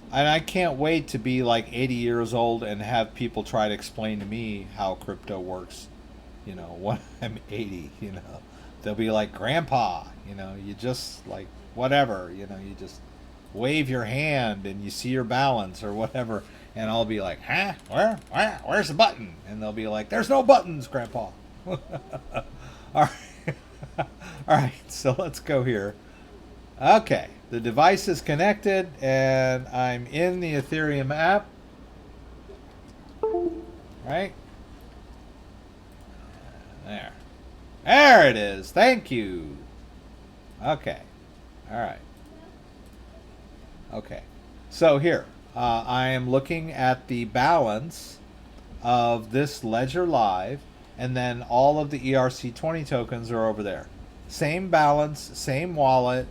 And I can't wait to be like 80 years old and have people try to explain to me how crypto works, you know, when I'm 80, you know. They'll be like, Grandpa, you know, you just like whatever, you know, you just wave your hand and you see your balance or whatever. And I'll be like, huh? Where's the button? And they'll be like, there's no buttons, Grandpa. All right. All right, so let's go here. Okay, the device is connected and I'm in the Ethereum app. Right? There. There it is. Thank you. Okay. All right. Okay. So here, I am looking at the balance of this Ledger Live, and then all of the ERC20 tokens are over there. Same balance, same wallet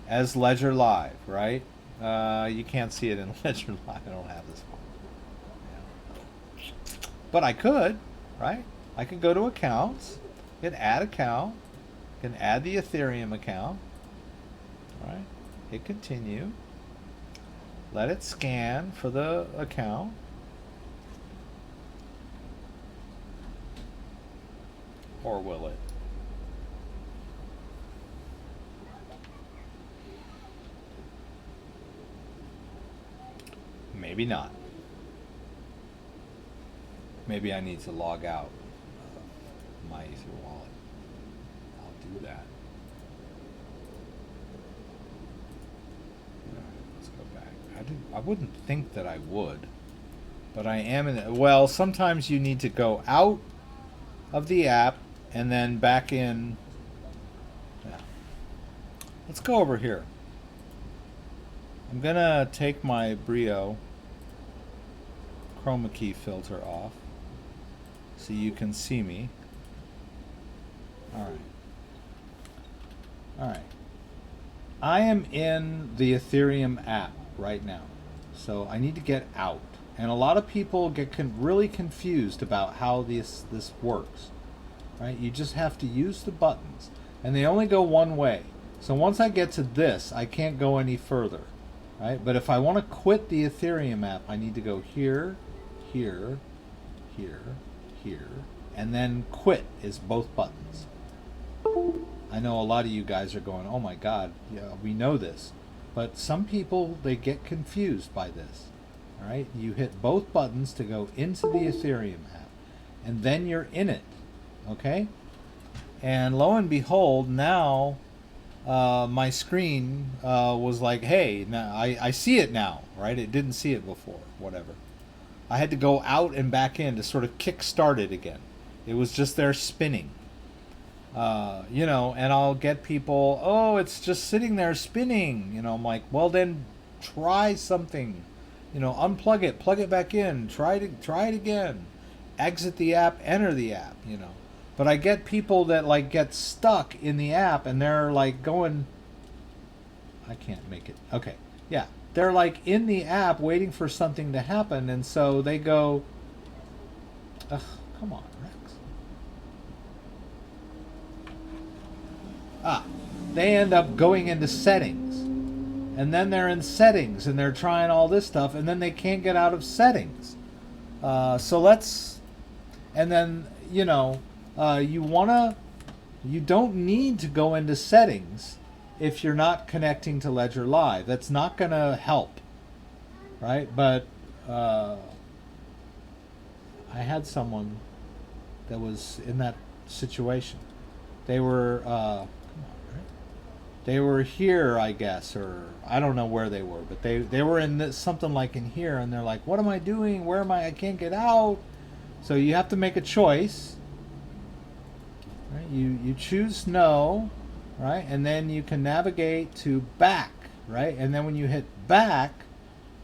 as Ledger Live, right? You can't see it in Ledger Live. I don't have this one. Yeah. But I could, right? I could go to accounts, hit add account, can add the Ethereum account, right? Hit continue. Let it scan for the account. Or will it? Maybe not. Maybe I need to log out of my Ether wallet. I'll do that. Let's go back. I wouldn't think that I would, but I am in it. Well, sometimes you need to go out of the app and then back in. Yeah. Let's go over here. I'm gonna take my Brio chroma key filter off so you can see me. Alright. Alright. I am in the Ethereum app right now. So I need to get out. And a lot of people get really confused about how this works. Right? You just have to use the buttons. And they only go one way. So once I get to this, I can't go any further. Right? But if I want to quit the Ethereum app, I need to go here, here, here, here, and then quit is both buttons. I know a lot of you guys are going, oh my God, yeah, we know this. But some people, they get confused by this. All right? You hit both buttons to go into the Ethereum app, and then you're in it. Okay? And lo and behold, now my screen was like, hey, now I see it now, right? It didn't see it before, whatever. I had to go out and back in to sort of kick-start it again. It was just there spinning. You know, and I'll get people, oh, it's just sitting there spinning. You know, I'm like, well, then try something. You know, unplug it, plug it back in, try it again. Exit the app, enter the app, you know. But I get people that like get stuck in the app and they're like going, I can't make it. Okay. Yeah, they're like in the app waiting for something to happen, and so they go, ugh, come on, Rex. They end up going into settings, and then they're in settings, and they're trying all this stuff, and then they can't get out of settings. So let's, and then, you know, you don't need to go into settings if you're not connecting to Ledger Live. That's not going to help, right? But I had someone that was in that situation. They were, come on, right? They were here, I guess, or I don't know where they were, but they were in this, something like in here, and they're like, what am I doing? Where am I? I can't get out. So you have to make a choice. Right? You choose no, right? And then you can navigate to back, right? And then when you hit back,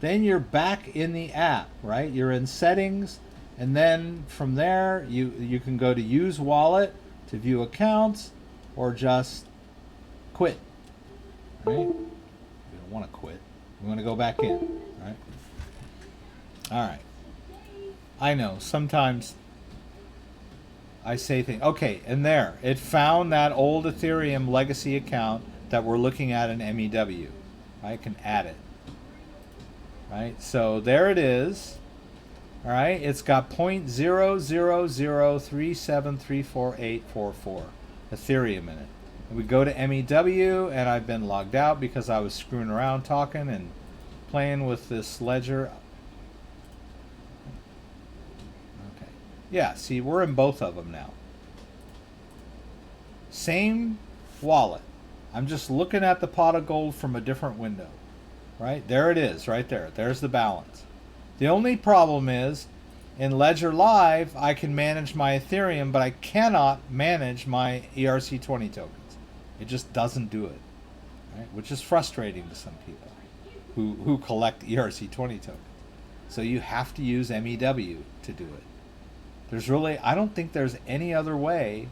then you're back in the app, right? You're in settings, and then from there you can go to use wallet to view accounts, or just quit, right? You don't want to quit. You want to go back in, right? All right. I know sometimes I say things. Okay, and there. It found that old Ethereum legacy account that we're looking at in MEW. I can add it. Right? So there it is. All right? It's got 0.0003734.844 Ethereum in it. And we go to MEW, and I've been logged out because I was screwing around talking and playing with this ledger. Yeah, see, we're in both of them now. Same wallet. I'm just looking at the pot of gold from a different window. Right? There it is, right there. There's the balance. The only problem is, in Ledger Live, I can manage my Ethereum, but I cannot manage my ERC20 tokens. It just doesn't do it. Right? Which is frustrating to some people who collect ERC20 tokens. So you have to use MEW to do it. I don't think there's any other way,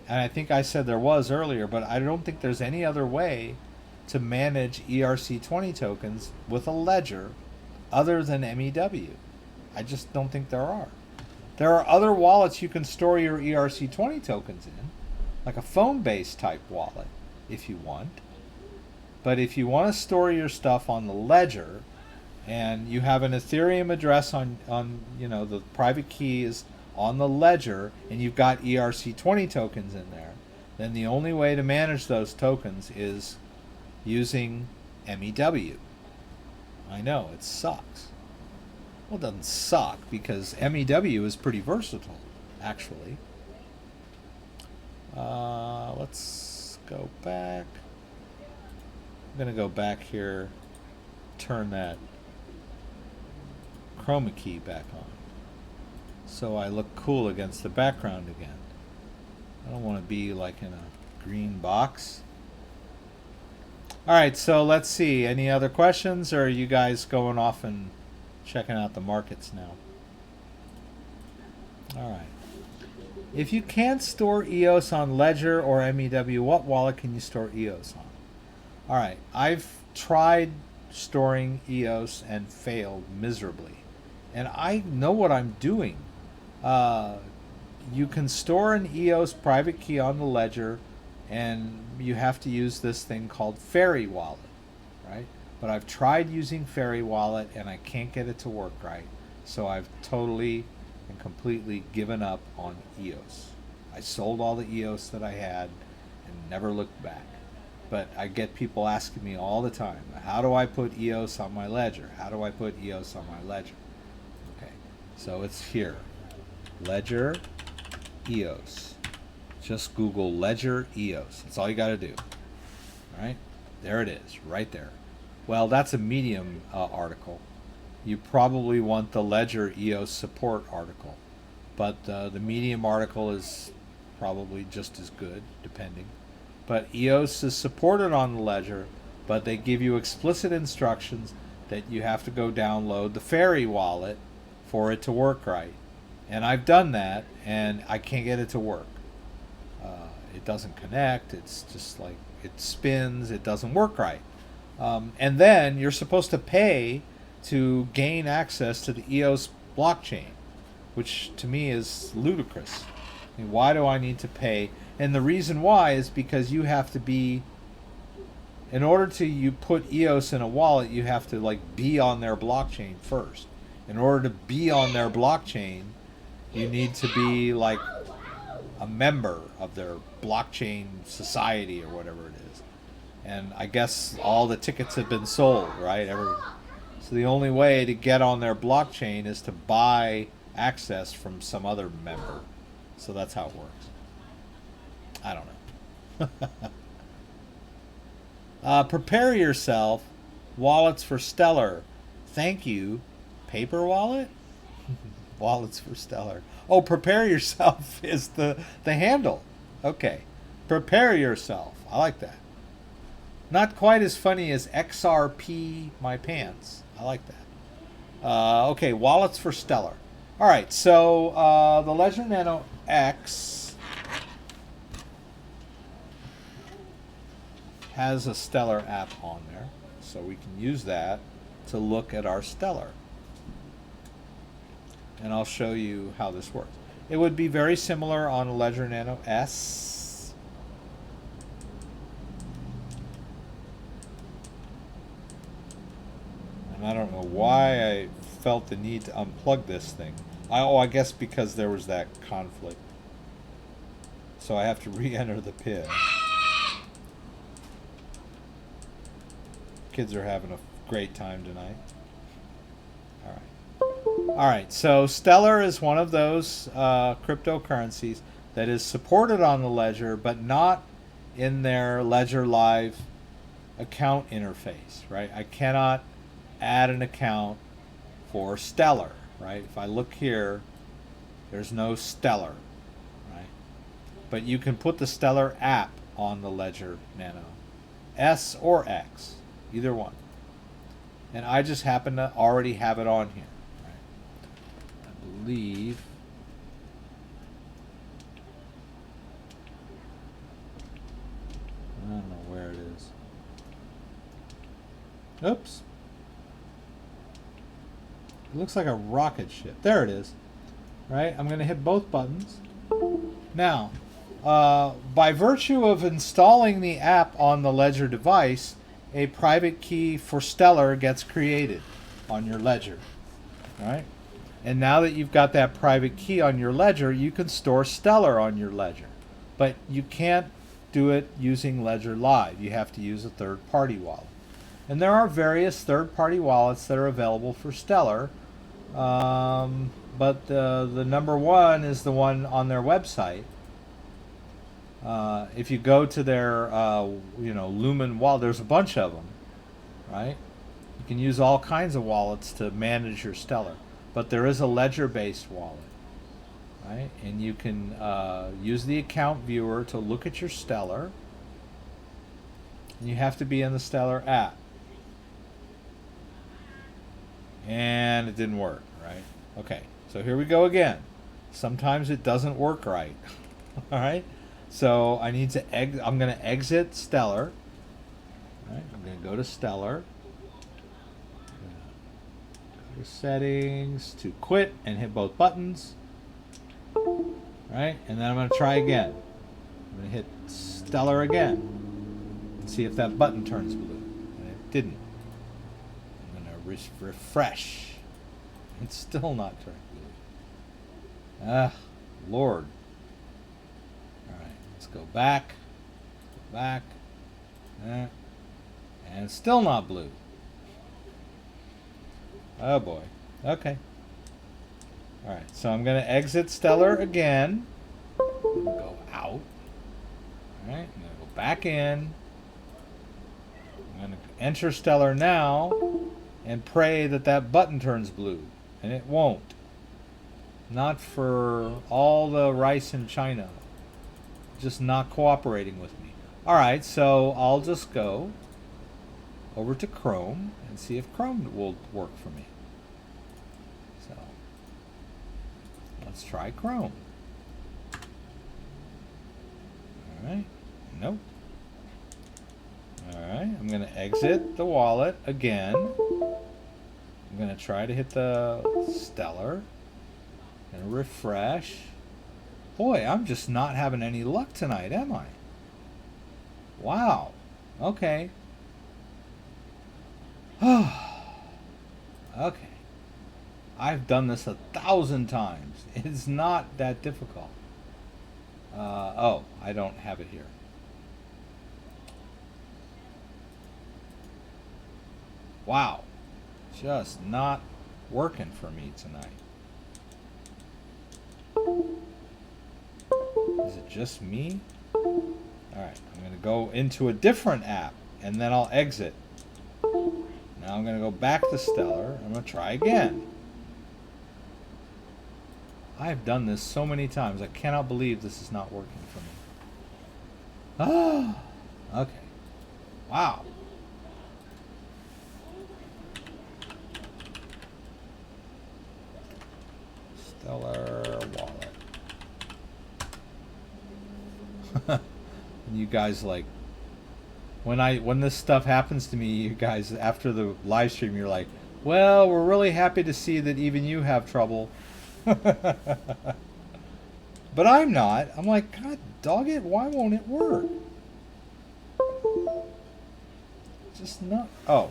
and I think I said there was earlier, but I don't think there's any other way to manage ERC20 tokens with a ledger other than MEW. I just don't think there are. There are other wallets you can store your ERC20 tokens in, like a phone-based type wallet, if you want. But if you want to store your stuff on the ledger, and you have an Ethereum address on the private key is on the ledger, and you've got ERC20 tokens in there, then the only way to manage those tokens is using MEW. I know, it sucks. Well, it doesn't suck, because MEW is pretty versatile, actually. Let's go back. I'm going to go back here, turn that chroma key back on so I look cool against the background again. I don't want to be like in a green box. Alright, so let's see. Any other questions, or are you guys going off and checking out the markets now? Alright. If you can't store EOS on Ledger or MEW, what wallet can you store EOS on? Alright, I've tried storing EOS and failed miserably. And I know what I'm doing. You can store an EOS private key on the ledger, and you have to use this thing called Fairy Wallet, right? But I've tried using Fairy Wallet, and I can't get it to work right. So I've totally and completely given up on EOS. I sold all the EOS that I had and never looked back. But I get people asking me all the time, how do I put EOS on my ledger? How do I put EOS on my ledger? Okay, so it's here. Ledger EOS. Just Google Ledger EOS. That's all you got to do. All right, there it is, right there. Well, that's a Medium article. You probably want the Ledger EOS support article, but the Medium article is probably just as good, depending. But EOS is supported on the Ledger, but they give you explicit instructions that you have to go download the Fairy wallet for it to work right. And I've done that, and I can't get it to work. It doesn't connect. It's just like it spins. It doesn't work right. And then you're supposed to pay to gain access to the EOS blockchain, which to me is ludicrous. I mean, why do I need to pay? And the reason why is because you have to be, in order to you put EOS in a wallet, you have to like be on their blockchain first. In order to be on their blockchain, you need to be like a member of their blockchain society or whatever it is. And I guess all the tickets have been sold, right? So the only way to get on their blockchain is to buy access from some other member. So that's how it works. I don't know. Prepare yourself. Wallets for Stellar. Thank you. Paper wallet? Wallets for Stellar. Oh, prepare yourself is the handle. Okay. Prepare yourself. I like that. Not quite as funny as XRP my pants. I like that. Okay, wallets for Stellar. All right, so the Ledger Nano X has a Stellar app on there, so we can use that to look at our Stellar. And I'll show you how this works. It would be very similar on a Ledger Nano S. And I don't know why I felt the need to unplug this thing. I guess because there was that conflict. So I have to re-enter the PIN. Kids are having a great time tonight. Alright, so Stellar is one of those cryptocurrencies that is supported on the Ledger, but not in their Ledger Live account interface, right? I cannot add an account for Stellar, right? If I look here, there's no Stellar, right? But you can put the Stellar app on the Ledger Nano S or X, either one. And I just happen to already have it on here. Believe I don't know where it is. Oops. It looks like a rocket ship. There it is. Right? I'm going to hit both buttons. Now, by virtue of installing the app on the Ledger device, a private key for Stellar gets created on your Ledger. Right? And now that you've got that private key on your Ledger, you can store Stellar on your Ledger. But you can't do it using Ledger Live. You have to use a third-party wallet. And there are various third-party wallets that are available for Stellar. But the number one is the one on their website. If you go to their Lumen wallet, there's a bunch of them, right? You can use all kinds of wallets to manage your Stellar. But there is a Ledger-based wallet, right? And you can use the account viewer to look at your Stellar. And you have to be in the Stellar app. And it didn't work, right? Okay, so here we go again. Sometimes it doesn't work right. All right? So I need to I'm going to exit Stellar. All right? I'm going to go to Stellar. Settings to quit and hit both buttons, right? And then I'm going to try again. I'm going to hit Stellar again and see if that button turns blue, and it didn't. I'm going to refresh. It's still not turning blue. Ah, Lord. All right, let's go back, and it's still not blue. Oh boy. Okay. Alright, so I'm going to exit Stellar again. Go out. Alright, I'm going to go back in. I'm going to enter Stellar now and pray that that button turns blue. And it won't. Not for all the rice in China. Just not cooperating with me. Alright, so I'll just go over to Chrome and see if Chrome will work for me. So let's try Chrome. Alright, nope. Alright, I'm going to exit the wallet again. I'm going to try to hit the Stellar and refresh. Boy, I'm just not having any luck tonight, am I? Wow. Okay. Okay. I've done this 1,000 times. It's not that difficult. Oh, I don't have it here. Wow. Just not working for me tonight. Is it just me? Alright, I'm going to go into a different app and then I'll exit. Now I'm going to go back to Stellar. I'm going to try again. I've done this so many times. I cannot believe this is not working for me. Ah, okay. Wow. Stellar wallet. You guys, like, when this stuff happens to me, you guys after the live stream, you're like, well, we're really happy to see that even you have trouble. But I'm not. I'm like, God dog it, why won't it work? Just not. Oh,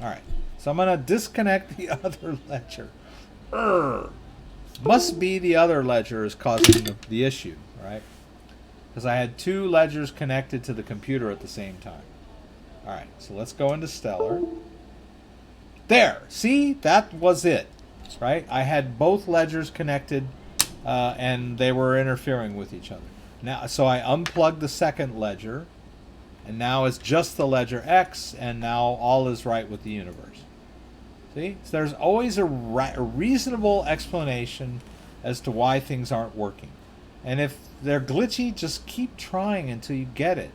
alright. So I'm going to disconnect the other ledger. Must be the other ledger is causing the issue, right? Because I had two ledgers connected to the computer at the same time. Alright, so let's go into Stellar. There! See? That was it. Right? I had both ledgers connected and they were interfering with each other. Now, so I unplugged the second ledger and now it's just the Ledger X and now all is right with the universe. See? So there's always a reasonable explanation as to why things aren't working. And if they're glitchy, just keep trying until you get it.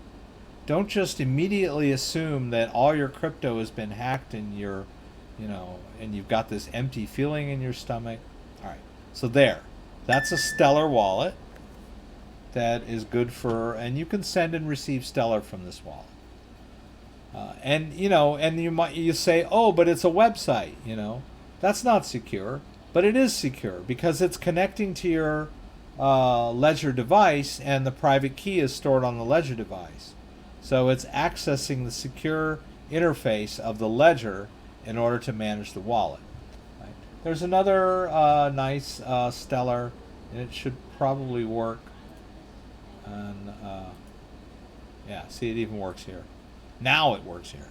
Don't just immediately assume that all your crypto has been hacked and you're, you know, and you've got this empty feeling in your stomach. All right. So there. That's a Stellar wallet that is good for, and you can send and receive Stellar from this wallet. And you know, and you say, oh, but it's a website. You know, that's not secure, but it is secure because it's connecting to your Ledger device, and the private key is stored on the Ledger device. So it's accessing the secure interface of the Ledger in order to manage the wallet. Right? There's another nice Stellar, and it should probably work. And yeah, see, it even works here. Now it works here.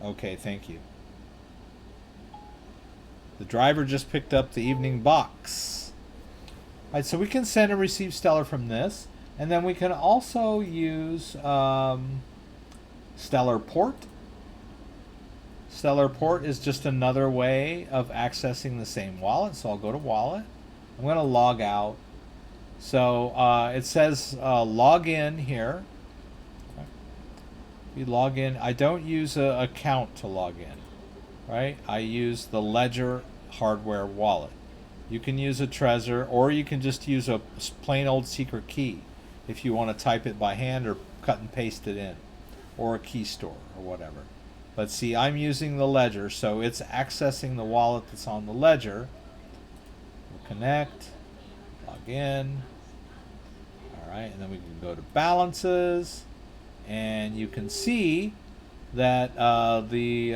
Okay, thank you. The driver just picked up the evening box. All right, so we can send and receive Stellar from this. And then we can also use Stellar Port. Stellar Port is just another way of accessing the same wallet. So I'll go to Wallet. I'm going to log out. So it says log in here. You log in. I don't use an account to log in, right? I use the Ledger hardware wallet. You can use a Trezor, or you can just use a plain old secret key if you want to type it by hand or cut and paste it in, or a key store or whatever. But see, I'm using the Ledger, so it's accessing the wallet that's on the Ledger. We'll connect, log in. All right, and then we can go to balances, and you can see that the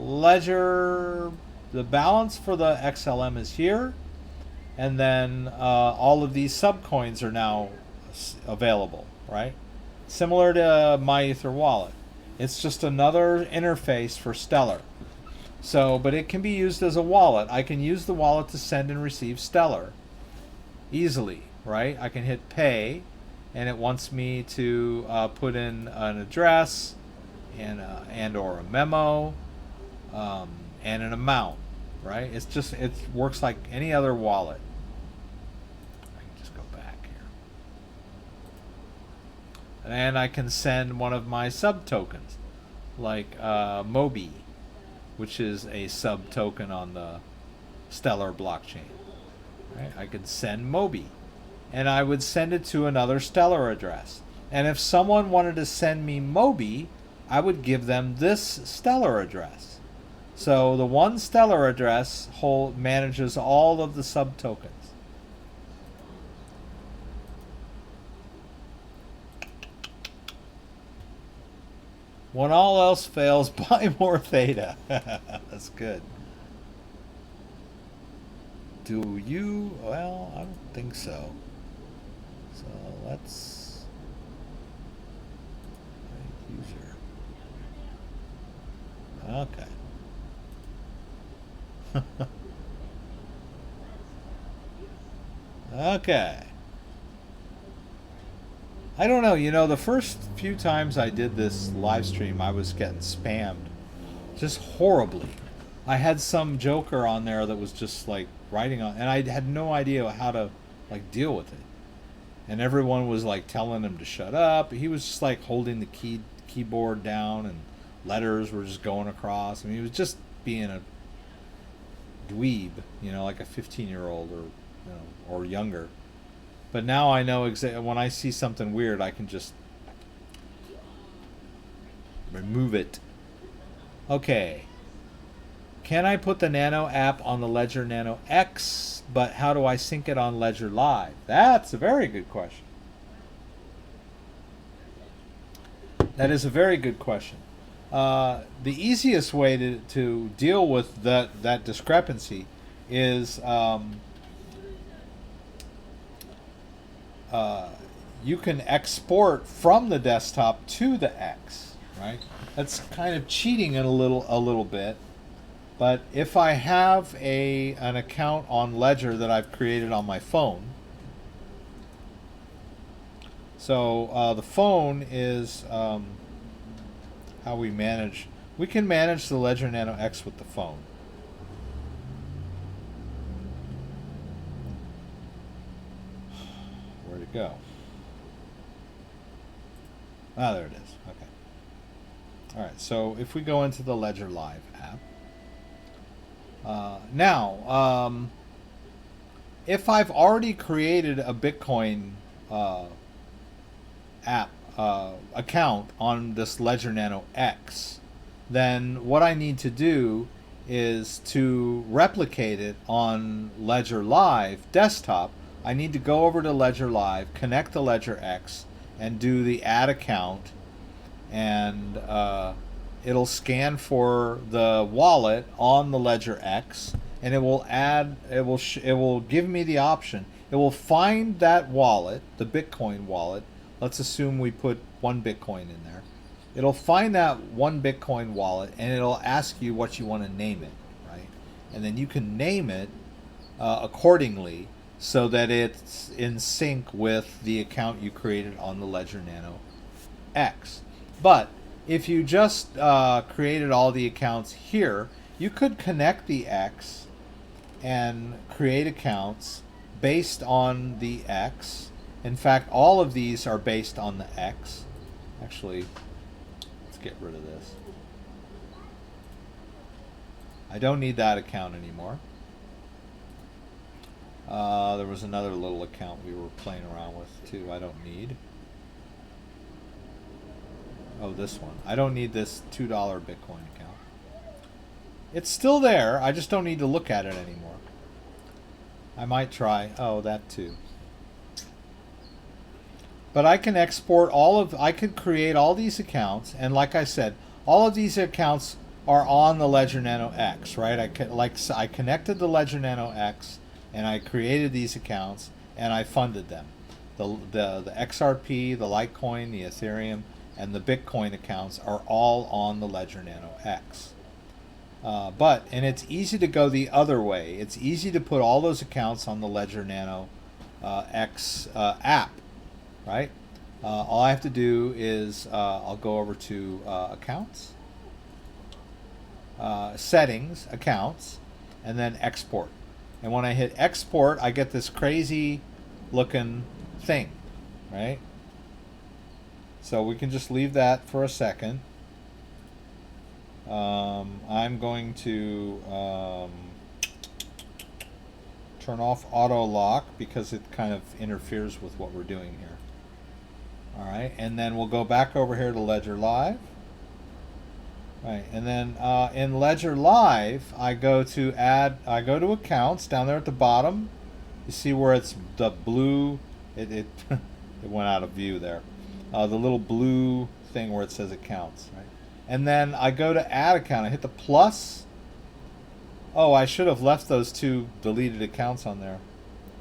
Ledger, the balance for the XLM is here, and then all of these subcoins are now available, right? Similar to MyEther wallet. It's just another interface for Stellar. So, but it can be used as a wallet. I can use the wallet to send and receive Stellar easily, right? I can hit pay, and it wants me to put in an address and or a memo and an amount, right? It's just, it works like any other wallet. I can just go back here. And I can send one of my sub tokens, like Mobi, which is a sub token on the Stellar blockchain. Right? I could send Mobi, and I would send it to another Stellar address. And if someone wanted to send me Mobi, I would give them this Stellar address. So the one Stellar address manages all of the subtokens. When all else fails, buy more Theta. That's good. Do you? Well, I don't think so. So let's user. Okay. Okay. I don't know. You know, the first few times I did this live stream, I was getting spammed just horribly. I had some joker on there that was just like writing on, and I had no idea how to like deal with it. And everyone was like telling him to shut up. He was just like holding the keyboard down, and letters were just going across. I mean, he was just being a dweeb, you know, like a 15-year-old or younger. But now I know when I see something weird, I can just remove it. Okay. Can I put the Nano app on the Ledger Nano X, but how do I sync it on Ledger Live? That's a very good question. That is a very good question. The easiest way to deal with that discrepancy is you can export from the desktop to the X, right? That's kind of cheating it a little bit. But if I have an account on Ledger that I've created on my phone, so the phone is how we manage. We can manage the Ledger Nano X with the phone. Where'd it go? Ah, there it is. Okay. All right. So if we go into the Ledger Live app. Now, if I've already created a Bitcoin app account on this Ledger Nano X, then what I need to do is to replicate it on Ledger Live desktop. I need to go over to Ledger Live, connect the Ledger X, and do the add account, and it'll scan for the wallet on the Ledger X, and it will add. It will give me the option. It will find that wallet, the Bitcoin wallet. Let's assume we put 1 Bitcoin in there. It'll find that 1 Bitcoin wallet, and it'll ask you what you want to name it, right? And then you can name it accordingly, so that it's in sync with the account you created on the Ledger Nano X. But if you just created all the accounts here, you could connect the X and create accounts based on the X. In fact, all of these are based on the X. Actually, let's get rid of this. I don't need that account anymore. There was another little account we were playing around with too. I don't need. Oh, this one. I don't need this $2 Bitcoin account. It's still there. I just don't need to look at it anymore. I might try. Oh, that too. But I can export I could create all these accounts, and like I said, all of these accounts are on the Ledger Nano X, right? I connected the Ledger Nano X, and I created these accounts, and I funded them. The XRP, the Litecoin, the Ethereum, and the Bitcoin accounts are all on the Ledger Nano X. And it's easy to go the other way. It's easy to put all those accounts on the Ledger Nano X app, right? All I have to do is I'll go over to accounts, settings, accounts, and then export. And when I hit export, I get this crazy looking thing, right? So we can just leave that for a second. I'm going to turn off auto lock because it kind of interferes with what we're doing here. All right, and then we'll go back over here to Ledger Live. Right, and then in Ledger Live, I go to accounts down there at the bottom. You see where it's the blue, it went out of view there. The little blue thing where it says accounts, right? And then I go to add account. I hit the plus. Oh, I should have left those two deleted accounts on there,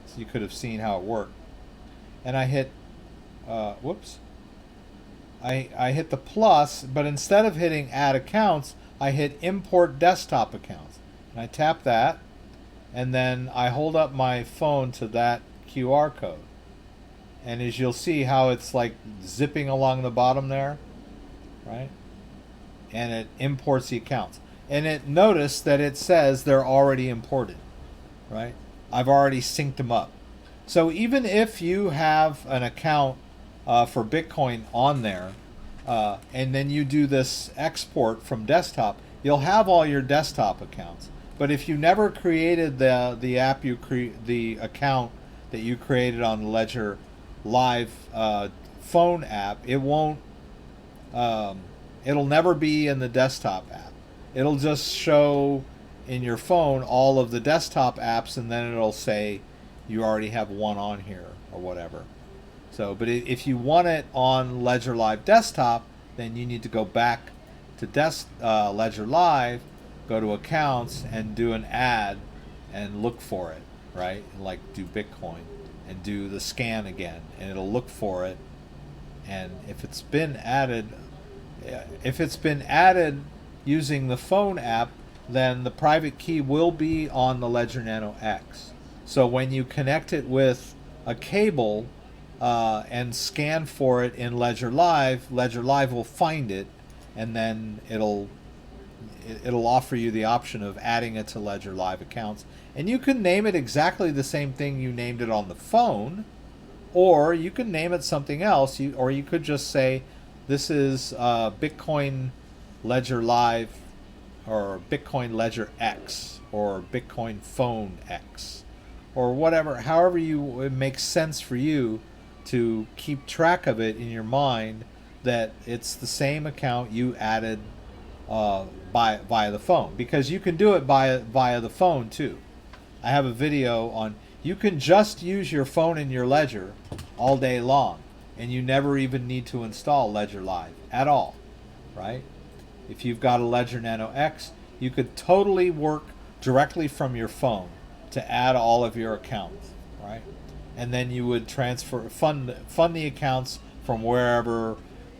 so you could have seen how it worked. And I hit, whoops. I hit the plus, but instead of hitting add accounts, I hit import desktop accounts. And I tap that, and then I hold up my phone to that QR code. And as you'll see how it's like zipping along the bottom there, right? And it imports the accounts. And it notice that it says they're already imported, right? I've already synced them up. So even if you have an account for Bitcoin on there, and then you do this export from desktop, you'll have all your desktop accounts. But if you never created the account that you created on the Ledger Live phone app, it won't. It'll never be in the desktop app. It'll just show in your phone all of the desktop apps, and then it'll say you already have one on here or whatever. So, but if you want it on Ledger Live desktop, then you need to go back to Ledger Live, go to accounts, and do an add, and look for it, right? Like do Bitcoin, and do the scan again, and it'll look for it. And if it's been added using the phone app, then the private key will be on the Ledger Nano X. So when you connect it with a cable and scan for it in Ledger Live will find it, and then it'll offer you the option of adding it to Ledger Live accounts. And you can name it exactly the same thing you named it on the phone, or you can name it something else, or you could just say, this is Bitcoin Ledger Live, or Bitcoin Ledger X, or Bitcoin Phone X, or whatever, however it makes sense for you to keep track of it in your mind, that it's the same account you added via the phone, because you can do it via the phone too. I have a video on, you can just use your phone in your Ledger all day long, and you never even need to install Ledger Live at all, right? If you've got a Ledger Nano X, you could totally work directly from your phone to add all of your accounts, right? And then you would fund the accounts from wherever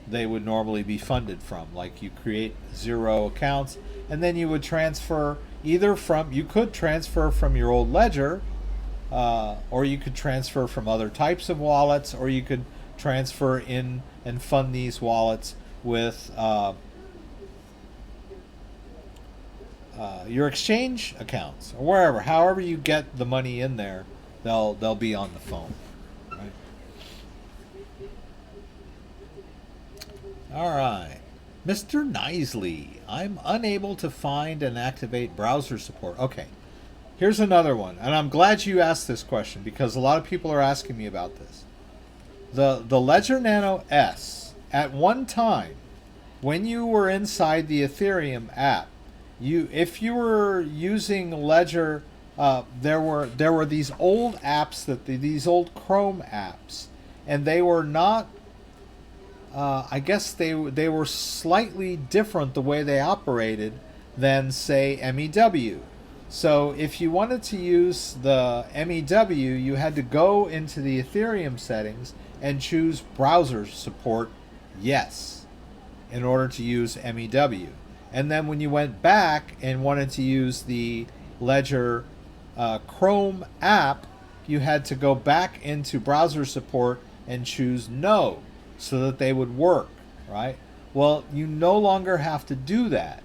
they would normally be funded from. Like you create 0 accounts, and then you would transfer you could transfer from your old Ledger, or you could transfer from other types of wallets, or you could transfer in and fund these wallets with your exchange accounts, or wherever. However you get the money in there, they'll be on the phone, right? All right, Mr. Nisley, I'm unable to find and activate browser support. Okay, here's another one, and I'm glad you asked this question because a lot of people are asking me about this. The Ledger Nano S, at one time, when you were inside the Ethereum app, if you were using Ledger, there were these old apps, these old Chrome apps, and they were not. I guess they were slightly different the way they operated than, say, MEW. So if you wanted to use the MEW, you had to go into the Ethereum settings and choose browser support yes in order to use MEW. And then when you went back and wanted to use the Ledger Chrome app, you had to go back into browser support and choose no so that they would work, right? Well, you no longer have to do that.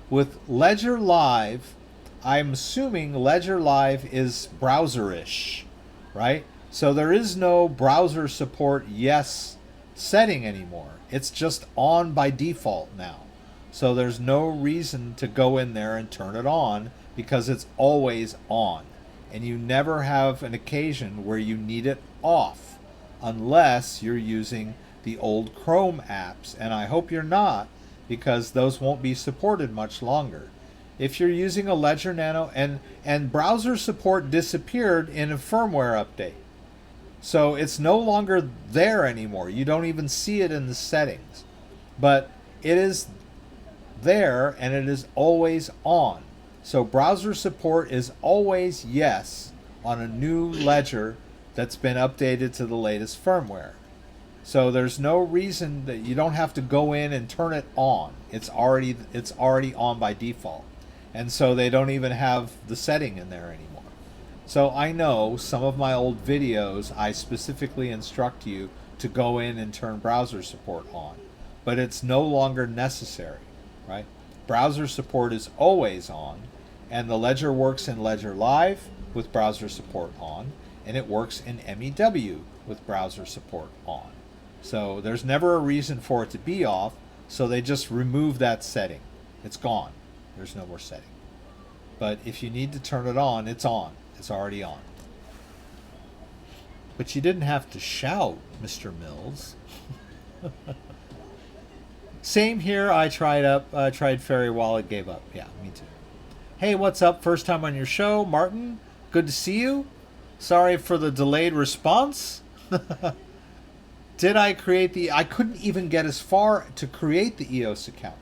With Ledger Live, I'm assuming Ledger Live is browser-ish, right? So there is no browser support yes setting anymore. It's just on by default now. So there's no reason to go in there and turn it on because it's always on. and you never have an occasion where you need it off unless you're using the old Chrome apps, and I hope you're not, because those won't be supported much longer. If you're using a Ledger Nano, and browser support disappeared in a firmware update, so it's no longer there anymore. You don't even see it in the settings, but it is there and it is always on. So browser support is always yes on a new Ledger that's been updated to the latest firmware. So there's no reason that you don't have to go in and turn it on. It's already on by default. And so they don't even have the setting in there anymore. So I know some of my old videos I specifically instruct you to go in and turn browser support on, but it's no longer necessary, right? Browser support is always on, and the Ledger works in Ledger Live with browser support on, and it works in MEW with browser support on. So there's never a reason for it to be off, so they just remove that setting. It's gone. There's no more setting. But if you need to turn it on, it's on. It's already on. But you didn't have to shout, Mr. Mills. Same here. I tried Fairy Wallet, gave up. Yeah, me too. Hey, what's up? First time on your show, Martin. Good to see you. Sorry for the delayed response. Did I create I couldn't even get as far to create the EOS account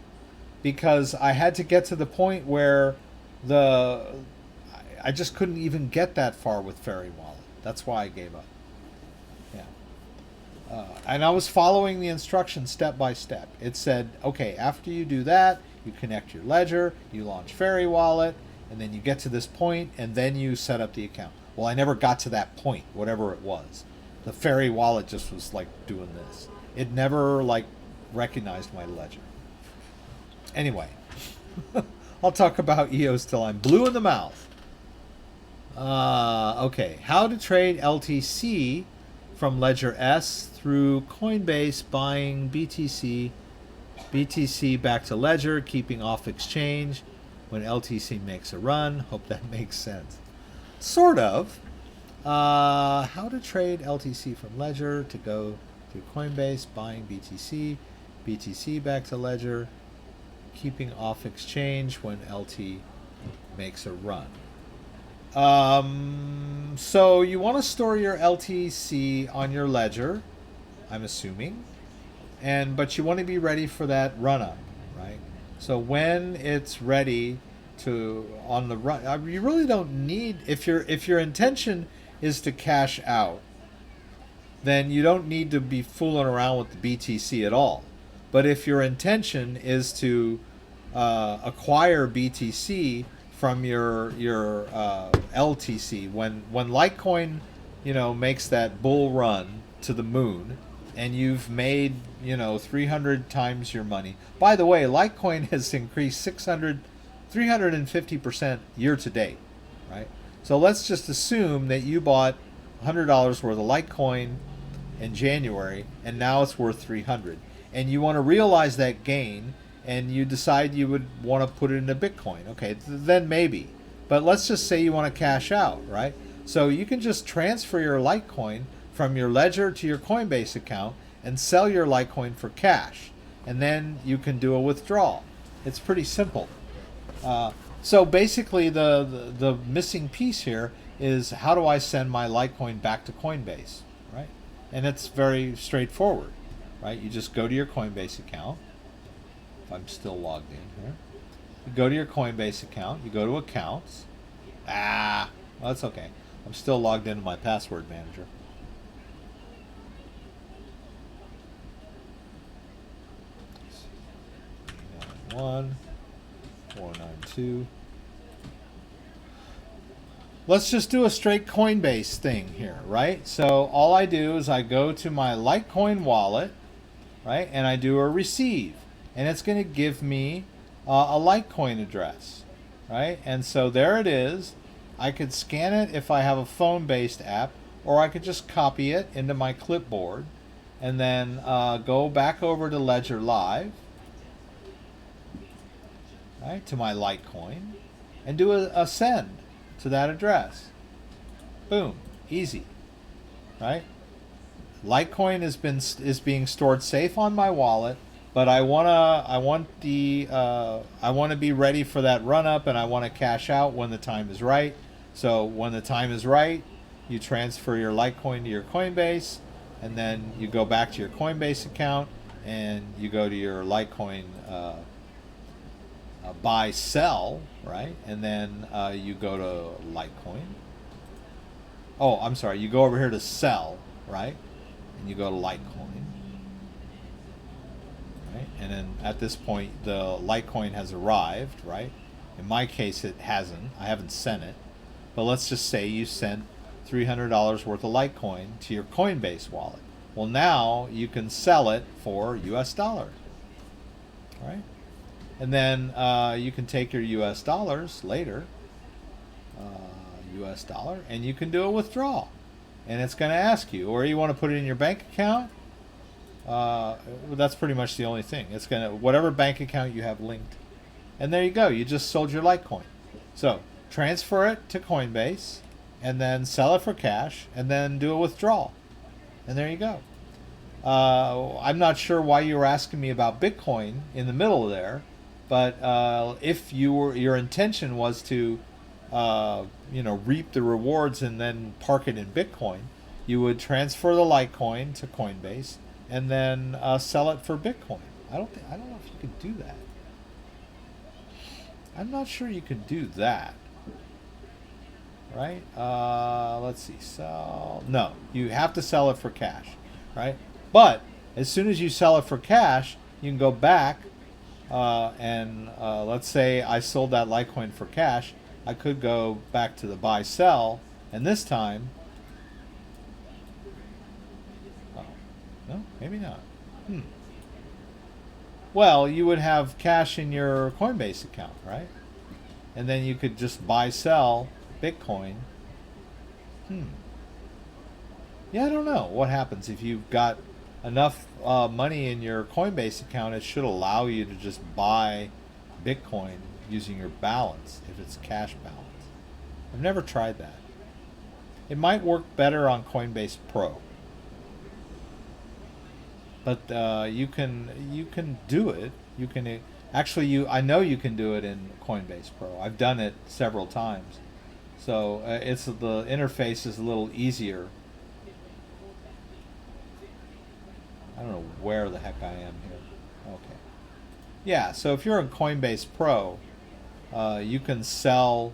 because I had to get to the point where I just couldn't even get that far with Fairy Wallet. That's why I gave up. Yeah. And I was following the instructions step by step. It said, okay, after you do that, you connect your Ledger, you launch Fairy Wallet, and then you get to this point, and then you set up the account. Well, I never got to that point, whatever it was. The Fairy Wallet just was like doing this. It never like recognized my Ledger. Anyway, I'll talk about EOS till I'm blue in the mouth. Okay, how to trade LTC from Ledger S through Coinbase, buying BTC back to Ledger, keeping off exchange when LTC makes a run. Hope that makes sense. Sort of. How to trade LTC from Ledger to go to Coinbase, buying BTC back to Ledger, keeping off exchange when LT makes a run. So you want to store your LTC on your Ledger, I'm assuming, but you want to be ready for that run up, right? So when it's ready on the run, you really don't need, if your intention is to cash out, then you don't need to be fooling around with the BTC at all. But if your intention is to acquire BTC from your LTC, when Litecoin makes that bull run to the moon, and you've made 300 times your money. By the way, Litecoin has increased 350% year to date, right? So let's just assume that you bought $100 worth of Litecoin in January, and now it's worth 300, and you want to realize that gain, and you decide you would want to put it into Bitcoin. Okay, then maybe. But let's just say you want to cash out, right? So you can just transfer your Litecoin from your Ledger to your Coinbase account and sell your Litecoin for cash, and then you can do a withdrawal. It's pretty simple. So basically the missing piece here is, how do I send my Litecoin back to Coinbase, right? And it's very straightforward, right? You just go to your Coinbase account. If I'm still logged in here. You go to your Coinbase account, you go to accounts. Well, that's okay. I'm still logged into my password manager. One 492. Let's just do a straight Coinbase thing here, right? So all I do is I go to my Litecoin wallet, right, and I do a receive, and it's going to give me a Litecoin address, right? And so there it is. I could scan it if I have a phone-based app, or I could just copy it into my clipboard and then go back over to Ledger Live, right, to my Litecoin, and do a send to that address. Boom, easy, right? Litecoin is being stored safe on my wallet, but I want to be ready for that run up, and I want to cash out when the time is right. So when the time is right, you transfer your Litecoin to your Coinbase, and then you go back to your Coinbase account and you go to your Litecoin buy sell, right? And then you go to Litecoin. Oh, I'm sorry. You go over here to sell, right? And you go to Litecoin, right? And then at this point, the Litecoin has arrived, right? In my case, it hasn't. I haven't sent it. But let's just say you sent $300 worth of Litecoin to your Coinbase wallet. Well, now you can sell it for US dollars, right? And then you can take your US dollars later, US dollar, and you can do a withdrawal. And it's going to ask you, or you want to put it in your bank account. That's pretty much the only thing. It's going to, whatever bank account you have linked. And there you go. You just sold your Litecoin. So transfer it to Coinbase, and then sell it for cash, and then do a withdrawal. And there you go. I'm not sure why you were asking me about Bitcoin in the middle there, but if your intention was to reap the rewards and then park it in Bitcoin, you would transfer the Litecoin to Coinbase and then sell it for Bitcoin. I don't know if you could do that. I'm not sure you could do that. Right? Let's see. Sell. No, you have to sell it for cash, right? But as soon as you sell it for cash, you can go back and let's say I sold that Litecoin for cash. I could go back to the buy sell, and this time, no, maybe not. Well, you would have cash in your Coinbase account, right? And then you could just buy sell Bitcoin. Yeah, I don't know what happens if you've got enough money in your Coinbase account. It should allow you to just buy Bitcoin using your balance if it's cash balance. I've never tried that. It might work better on Coinbase Pro, but you can do it. You can actually I know you can do it in Coinbase Pro. I've done it several times. So it's the interface is a little easier. I don't know where the heck I am here. Okay. Yeah, so if you're in Coinbase Pro, you can sell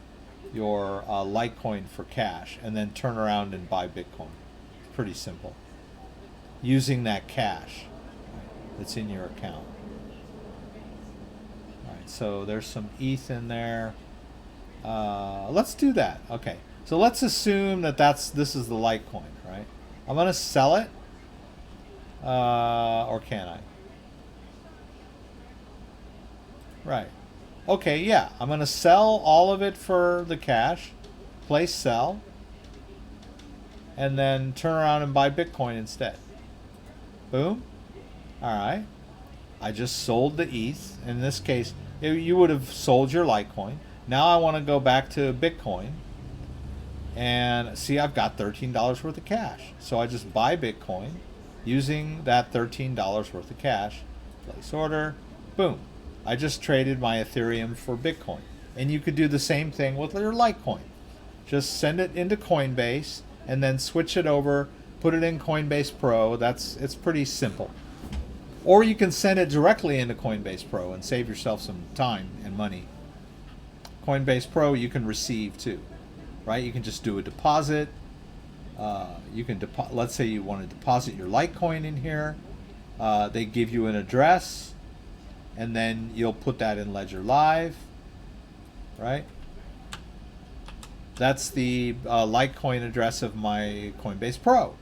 your Litecoin for cash and then turn around and buy Bitcoin. It's pretty simple. Using that cash that's in your account. All right, so there's some ETH in there. Let's do that. Okay, so let's assume that this is the Litecoin, right? I'm going to sell it, or can I? Right. Okay, yeah, I'm going to sell all of it for the cash, place sell, and then turn around and buy Bitcoin instead. Boom. All right. I just sold the ETH. In this case, you would have sold your Litecoin. Now I want to go back to Bitcoin and see I've got $13 worth of cash. So I just buy Bitcoin using that $13 worth of cash. Place order. Boom. I just traded my Ethereum for Bitcoin. And you could do the same thing with your Litecoin. Just send it into Coinbase and then switch it over, put it in Coinbase Pro. It's pretty simple. Or you can send it directly into Coinbase Pro and save yourself some time and money. Coinbase Pro you can receive too, right? You can just do a deposit. You can let's say you want to deposit your Litecoin in here. They give you an address, and then you'll put that in Ledger Live, right? That's the Litecoin address of my Coinbase Pro.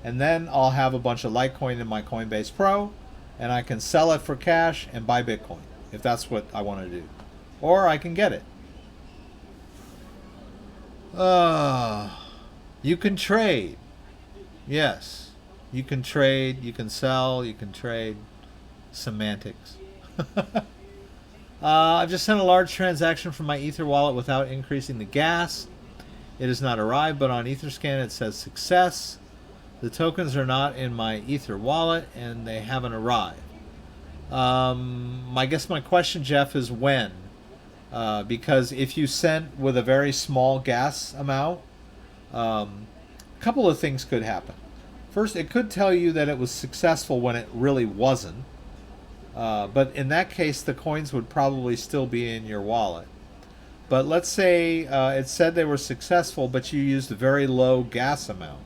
And then I'll have a bunch of Litecoin in my Coinbase Pro, and I can sell it for cash and buy Bitcoin if that's what I want to do. Or I can get it. You can trade. Yes. You can trade, you can sell, you can trade. Semantics. I've just sent a large transaction from my Ether wallet without increasing the gas. It has not arrived, but on Etherscan it says success. The tokens are not in my Ether wallet, and they haven't arrived. I guess my question, Jeff, is when? Because if you sent with a very small gas amount, a couple of things could happen. First, it could tell you that it was successful when it really wasn't. But in that case, the coins would probably still be in your wallet. But let's say it said they were successful, but you used a very low gas amount.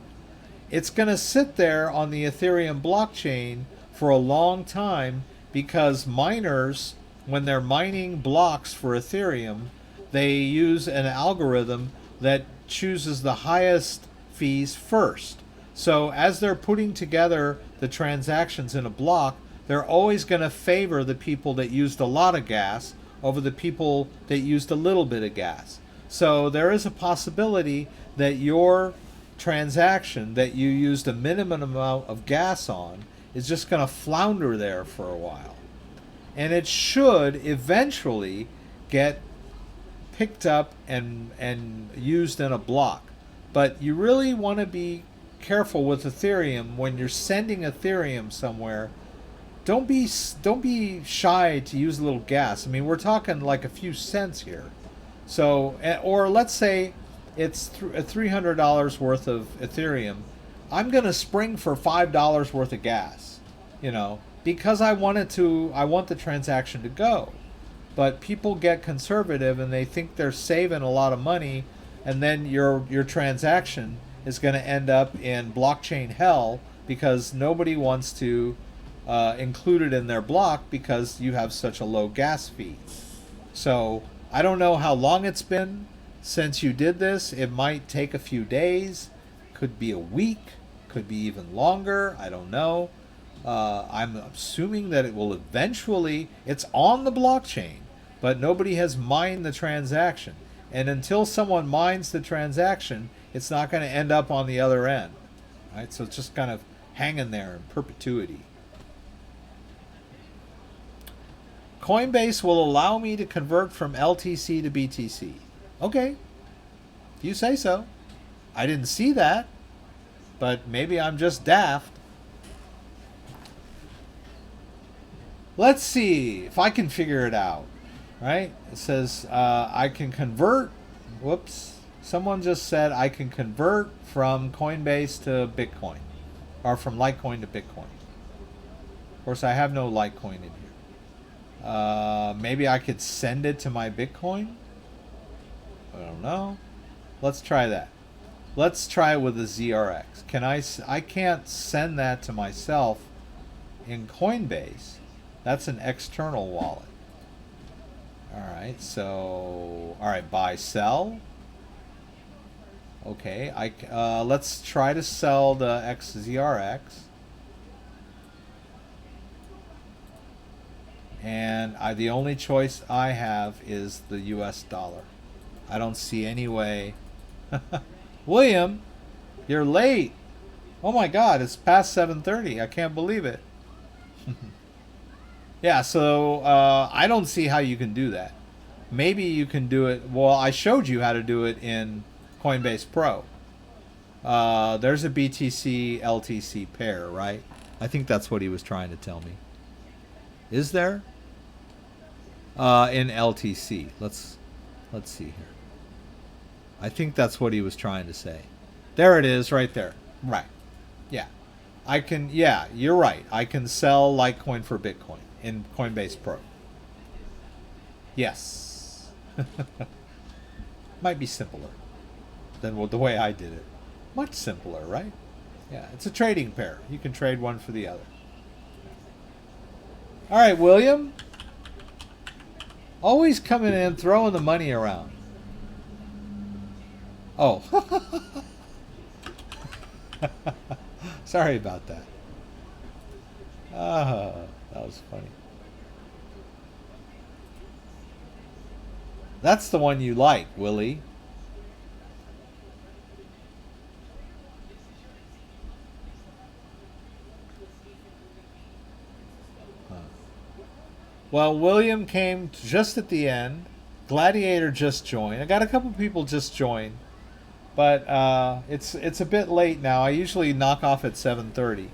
It's going to sit there on the Ethereum blockchain for a long time because miners, when they're mining blocks for Ethereum, they use an algorithm that chooses the highest fees first. So as they're putting together the transactions in a block, they're always going to favor the people that used a lot of gas over the people that used a little bit of gas. So there is a possibility that your transaction that you used a minimum amount of gas on is just going to flounder there for a while. And it should eventually get picked up and used in a block. But you really want to be careful with Ethereum when you're sending Ethereum somewhere. Don't be shy to use a little gas. I mean, we're talking like a few cents here. So, or let's say it's $300 worth of Ethereum. I'm going to spring for $5 worth of gas, because I want the transaction to go. But people get conservative and they think they're saving a lot of money, and then your transaction is going to end up in blockchain hell because nobody wants to include it in their block because you have such a low gas fee. So I don't know how long it's been since you did this. It might take a few days, could be a week, could be even longer. I don't know. I'm assuming that it will eventually, it's on the blockchain, but nobody has mined the transaction. And until someone mines the transaction, it's not going to end up on the other end. Right? So it's just kind of hanging there in perpetuity. Coinbase will allow me to convert from LTC to BTC. Okay. If you say so. I didn't see that, but maybe I'm just daft. Let's see if I can figure it out. Right? It says I can convert. Whoops. Someone just said I can convert from Coinbase to Bitcoin. Or from Litecoin to Bitcoin. Of course, I have no Litecoin in here. Maybe I could send it to my Bitcoin? I don't know. Let's try that. Let's try it with the ZRX. I can't send that to myself in Coinbase. That's an external wallet. Alright, so... Alright, buy, sell. Okay, let's try to sell the XZRX. And the only choice I have is the US dollar. I don't see any way. William, you're late. Oh my God, it's past 7:30. I can't believe it. Yeah, so I don't see how you can do that. Maybe you can do it. Well, I showed you how to do it in Coinbase Pro. There's a BTC LTC pair, right? I think that's what he was trying to tell me. Is there? In LTC. Let's see here. I think that's what he was trying to say. There it is, right there. Right. Yeah. Yeah, you're right. I can sell Litecoin for Bitcoin in Coinbase Pro. Yes. Might be simpler than the way I did it. Much simpler, right? Yeah, it's a trading pair. You can trade one for the other. All right, William. Always coming in, throwing the money around. Oh. Sorry about that. That was funny. That's the one you like, Willie. Well, William came just at the end. Gladiator just joined. I got a couple people just joined. But it's a bit late now. I usually knock off at 7:30.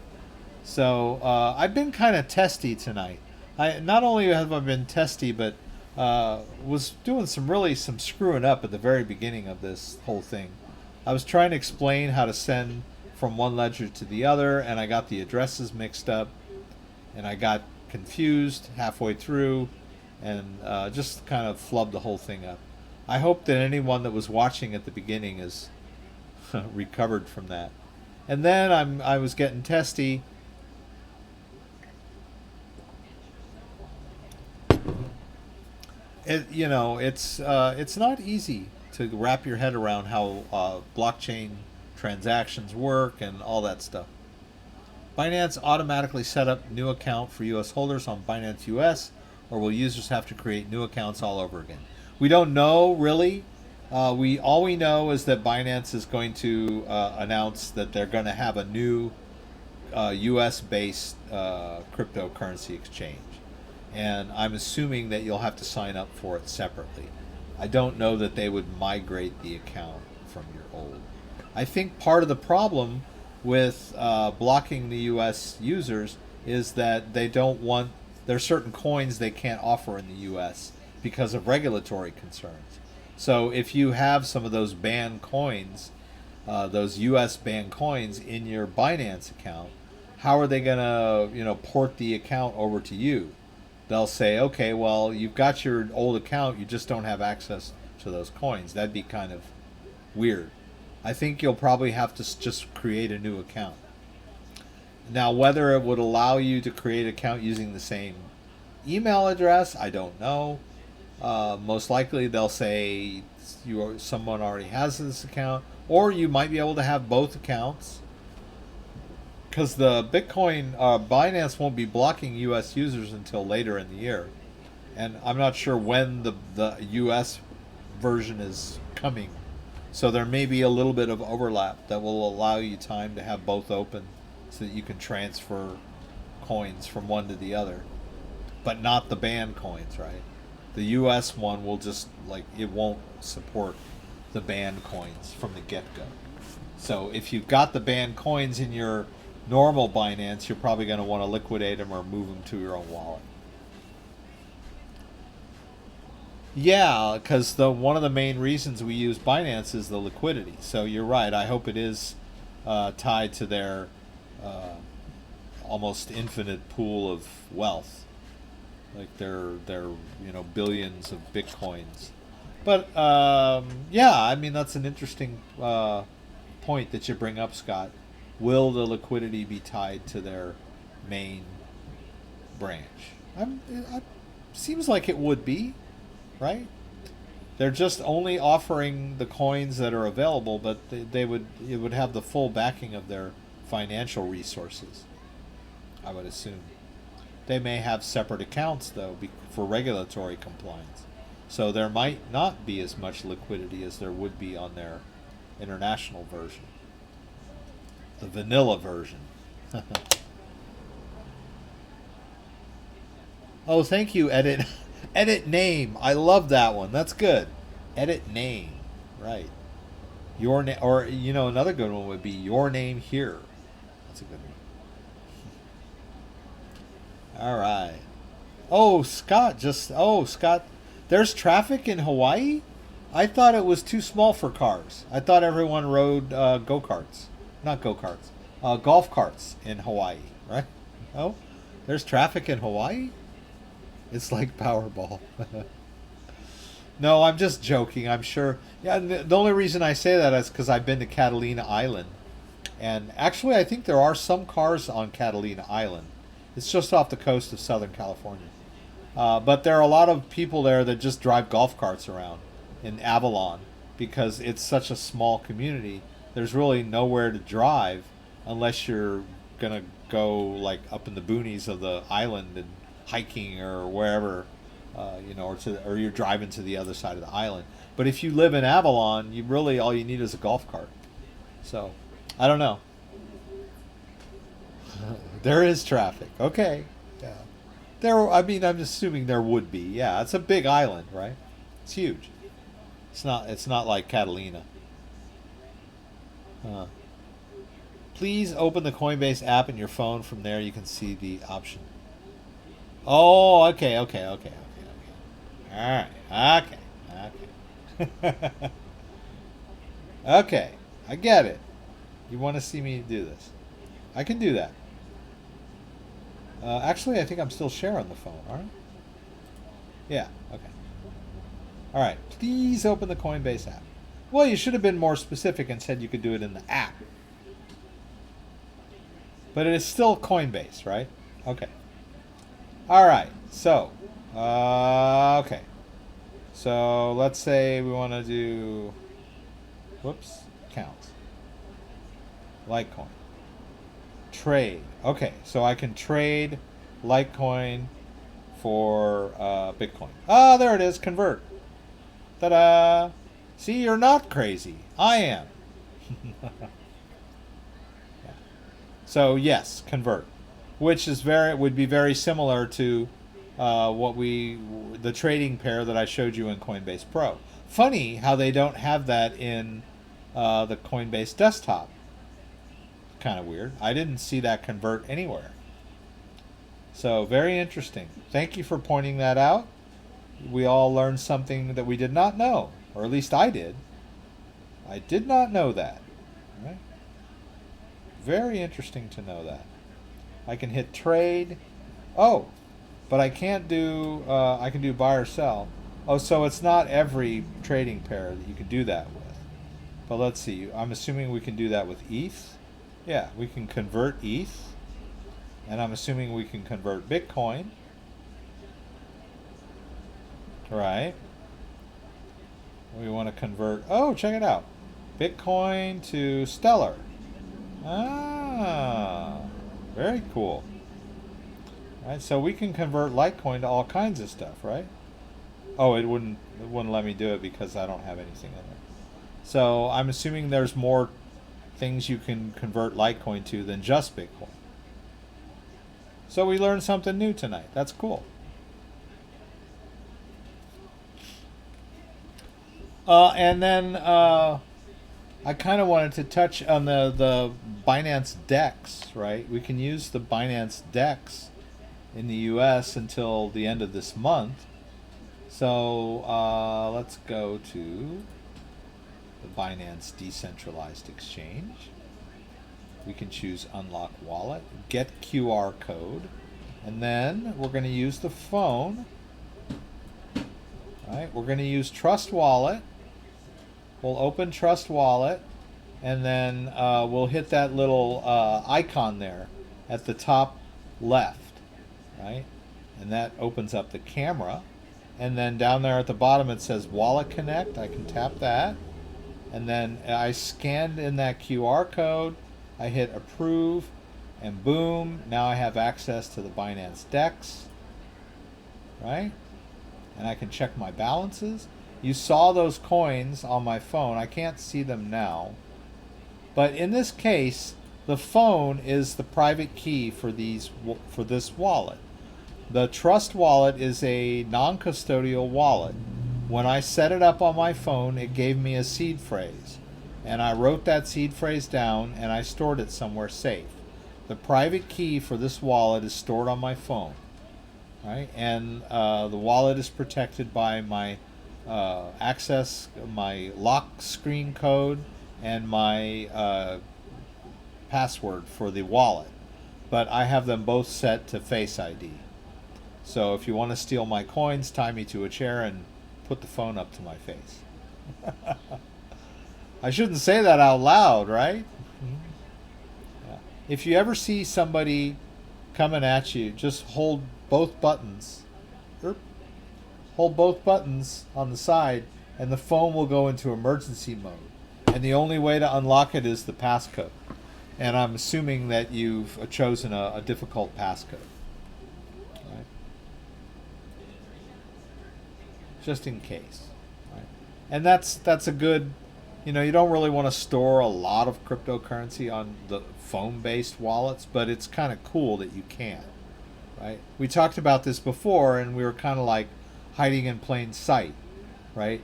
So I've been kind of testy tonight. I not only have I been testy, but was doing some screwing up at the very beginning of this whole thing. I was trying to explain how to send from one ledger to the other, and I got the addresses mixed up, and I got confused halfway through, and just kind of flubbed the whole thing up. I hope that anyone that was watching at the beginning is recovered from that. And then I was getting testy. It's not easy to wrap your head around how blockchain transactions work and all that stuff. Binance automatically set up new account for U.S. holders on Binance US, or will users have to create new accounts all over again? We don't know really. All we know is that Binance is going to announce that they're going to have a new U.S.-based cryptocurrency exchange, and I'm assuming that you'll have to sign up for it separately. I don't know that they would migrate the account from your old. I think part of the problem with blocking the U.S. users is that they don't want, there are certain coins they can't offer in the U.S. because of regulatory concerns. So if you have some of those banned coins, those U.S. banned coins in your Binance account, how are they going to, port the account over to you? They'll say, okay, well, you've got your old account, you just don't have access to those coins. That'd be kind of weird. I think you'll probably have to just create a new account. Now, whether it would allow you to create an account using the same email address, I don't know. Most likely they'll say someone already has this account, or you might be able to have both accounts. Because the Bitcoin, Binance won't be blocking U.S. users until later in the year. And I'm not sure when the U.S. version is coming. So there may be a little bit of overlap that will allow you time to have both open so that you can transfer coins from one to the other. But not the banned coins, right? The U.S. one will just, it won't support the banned coins from the get-go. So if you've got the banned coins in your normal Binance, you're probably going to want to liquidate them or move them to your own wallet. Yeah, because one of the main reasons we use Binance is the liquidity. So you're right. I hope it is tied to their almost infinite pool of wealth, like their billions of bitcoins. But yeah, I mean that's an interesting point that you bring up, Scott. Will the liquidity be tied to their main branch? It seems like it would be. Right? They're just only offering the coins that are available, but it would have the full backing of their financial resources, I would assume. They may have separate accounts, though, for regulatory compliance. So there might not be as much liquidity as there would be on their international version. The vanilla version. Oh, thank you, Edit. Edit name. I love that one. That's good. Edit name. Right. Your name, or another good one would be your name here. That's a good one. All right. Oh, Scott. Scott. There's traffic in Hawaii? I thought it was too small for cars. I thought everyone rode go-karts. Not go-karts. Golf carts in Hawaii, right? Oh, there's traffic in Hawaii? It's like Powerball. No, I'm just joking. I'm sure. Yeah, the only reason I say that is because I've been to Catalina Island. And actually, I think there are some cars on Catalina Island. It's just off the coast of Southern California. But there are a lot of people there that just drive golf carts around in Avalon because it's such a small community. There's really nowhere to drive unless you're going to go up in the boonies of the island and hiking or wherever, or you're driving to the other side of the island. But if you live in Avalon, all you need is a golf cart. So, I don't know. There is traffic. Okay. Yeah. I'm assuming there would be. Yeah, it's a big island, right? It's huge. It's not like Catalina. Uh, please open the Coinbase app in your phone. From there, you can see the option. Oh, okay. All right. Okay. Okay. I get it. You want to see me do this? I can do that. Actually, I think I'm still sharing the phone, aren't I? Yeah. Okay. All right. Please open the Coinbase app. Well, you should have been more specific and said you could do it in the app. But it is still Coinbase, right? Okay. All right. So, okay. So let's say we want to do, whoops, counts. Litecoin. Trade. Okay, so I can trade Litecoin for Bitcoin. Ah, there it is. Convert. Ta-da! See, you're not crazy. I am. Yeah. So yes, convert, which is would be very similar to the trading pair that I showed you in Coinbase Pro. Funny how they don't have that in the Coinbase desktop. Kind of weird. I didn't see that convert anywhere. So very interesting. Thank you for pointing that out. We all learned something that we did not know, or at least I did. I did not know that. Right? Very interesting to know that. I can hit trade. Oh, but I can't do. I can do buy or sell. Oh, so it's not every trading pair that you can do that with. But let's see. I'm assuming we can do that with ETH. Yeah, we can convert ETH. And I'm assuming we can convert Bitcoin. Right. We want to convert. Oh, check it out. Bitcoin to Stellar. Ah, very cool. Right, so we can convert Litecoin to all kinds of stuff, right? Oh, it wouldn't let me do it because I don't have anything in there. So I'm assuming there's more things you can convert Litecoin to than just Bitcoin. So we learned something new tonight. That's cool. And then I kind of wanted to touch on the Binance DEX, right? We can use the Binance DEX in the US until the end of this month. So let's go to the Binance Decentralized Exchange. We can choose Unlock Wallet, Get QR Code, and then we're going to use the phone. All right, we're going to use Trust Wallet. We'll open Trust Wallet, and then we'll hit that little icon there at the top left, right? And that opens up the camera. And then down there at the bottom it says Wallet Connect. I can tap that. And then I scanned in that QR code. I hit Approve, and boom, now I have access to the Binance DEX, right? And I can check my balances. You saw those coins on my phone. I can't see them now. But in this case, the phone is the private key for this wallet. The Trust Wallet is a non-custodial wallet. When I set it up on my phone, it gave me a seed phrase. And I wrote that seed phrase down and I stored it somewhere safe. The private key for this wallet is stored on my phone. Right? And the wallet is protected by my access, my lock screen code, and my password for the wallet. But I have them both set to Face ID. So if you want to steal my coins, tie me to a chair and put the phone up to my face. I shouldn't say that out loud, right? Yeah. If you ever see somebody coming at you, just hold both buttons. Hold both buttons on the side, and the phone will go into emergency mode. And the only way to unlock it is the passcode. And I'm assuming that you've chosen a difficult passcode. Right? Just in case. Right? And that's a good... You know, you don't really want to store a lot of cryptocurrency on the phone-based wallets, but it's kind of cool that you can, right? We talked about this before, and we were kind of like hiding in plain sight, right?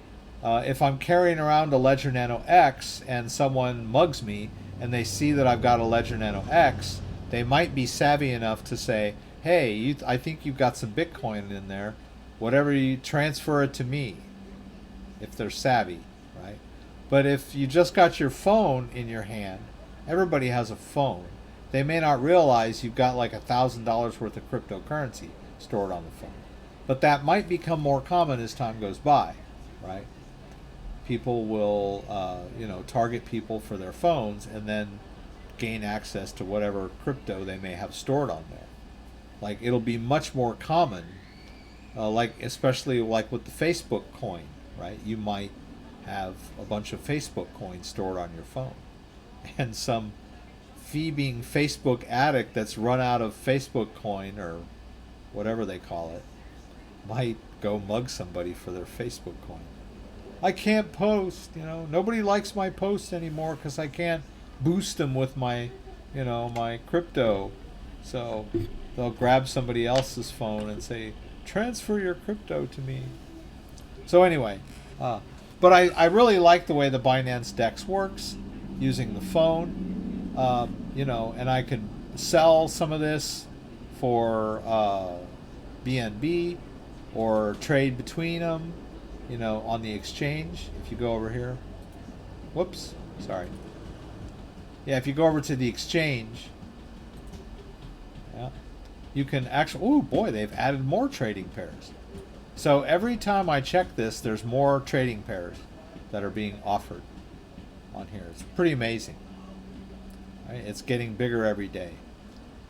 If I'm carrying around a Ledger Nano X and someone mugs me and they see that I've got a Ledger Nano X, they might be savvy enough to say, hey, I think you've got some Bitcoin in there. Whatever, you transfer it to me, if they're savvy, right? But if you just got your phone in your hand, everybody has a phone. They may not realize you've got like $1,000 worth of cryptocurrency stored on the phone. But that might become more common as time goes by, right? People will, target people for their phones and then gain access to whatever crypto they may have stored on there. Like, it'll be much more common, especially like with the Facebook coin, right? You might have a bunch of Facebook coins stored on your phone, and some thieving Facebook addict that's run out of Facebook coin or whatever they call it might go mug somebody for their Facebook coin. I can't post, nobody likes my posts anymore because I can't boost them with my, my crypto. So they'll grab somebody else's phone and say, transfer your crypto to me. So anyway, but I really like the way the Binance DEX works using the phone, and I can sell some of this for BNB or trade between them, on the exchange. If you go over here, whoops, sorry. Yeah, if you go over to the exchange, yeah, you can actually, oh boy, they've added more trading pairs. So every time I check this, there's more trading pairs that are being offered on here. It's pretty amazing. Right? It's getting bigger every day.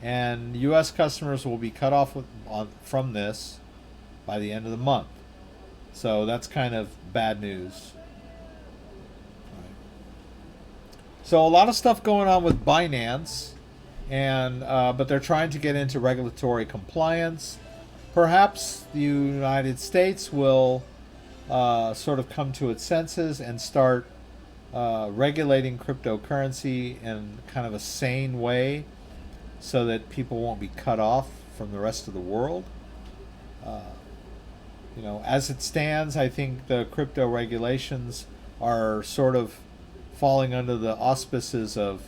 And U.S. customers will be cut off from this by the end of the month. So that's kind of bad news. Right. So a lot of stuff going on with Binance, and but they're trying to get into regulatory compliance. Perhaps the United States will sort of come to its senses and start regulating cryptocurrency in kind of a sane way so that people won't be cut off from the rest of the world. As it stands, I think the crypto regulations are sort of falling under the auspices of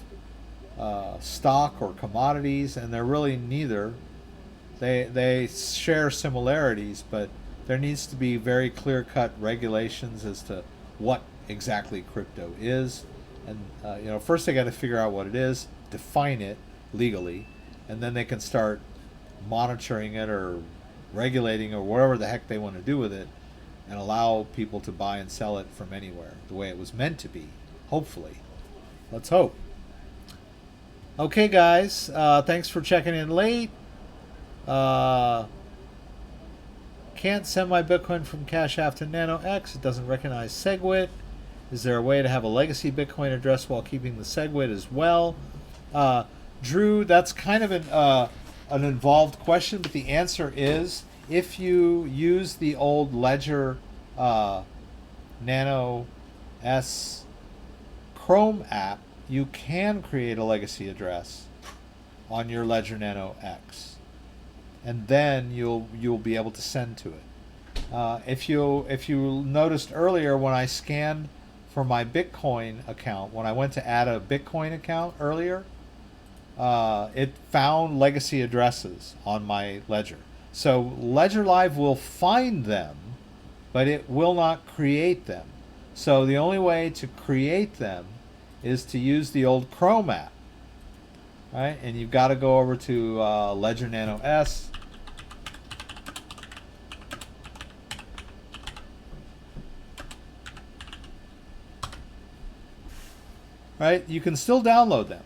stock or commodities, and they're really neither. They share similarities, but there needs to be very clear-cut regulations as to what exactly crypto is. And first they got to figure out what it is, define it legally, and then they can start monitoring it or regulating or whatever the heck they want to do with it, and allow people to buy and sell it from anywhere the way it was meant to be, hopefully. Let's hope. Okay, guys, thanks for checking in late. Can't send my Bitcoin from Cash App to Nano X. It doesn't recognize Segwit. Is there a way to have a legacy Bitcoin address while keeping the Segwit as well? Drew, that's kind of an involved question, but the answer is if you use the old Ledger Nano S Chrome app, you can create a legacy address on your Ledger Nano X, and then you'll be able to send to it. If you noticed earlier when I scanned for my Bitcoin account, when I went to add a Bitcoin account earlier, it found legacy addresses on my Ledger. So Ledger Live will find them, but it will not create them. So the only way to create them is to use the old Chrome app, right? And you've got to go over to Ledger Nano S. Right? You can still download them,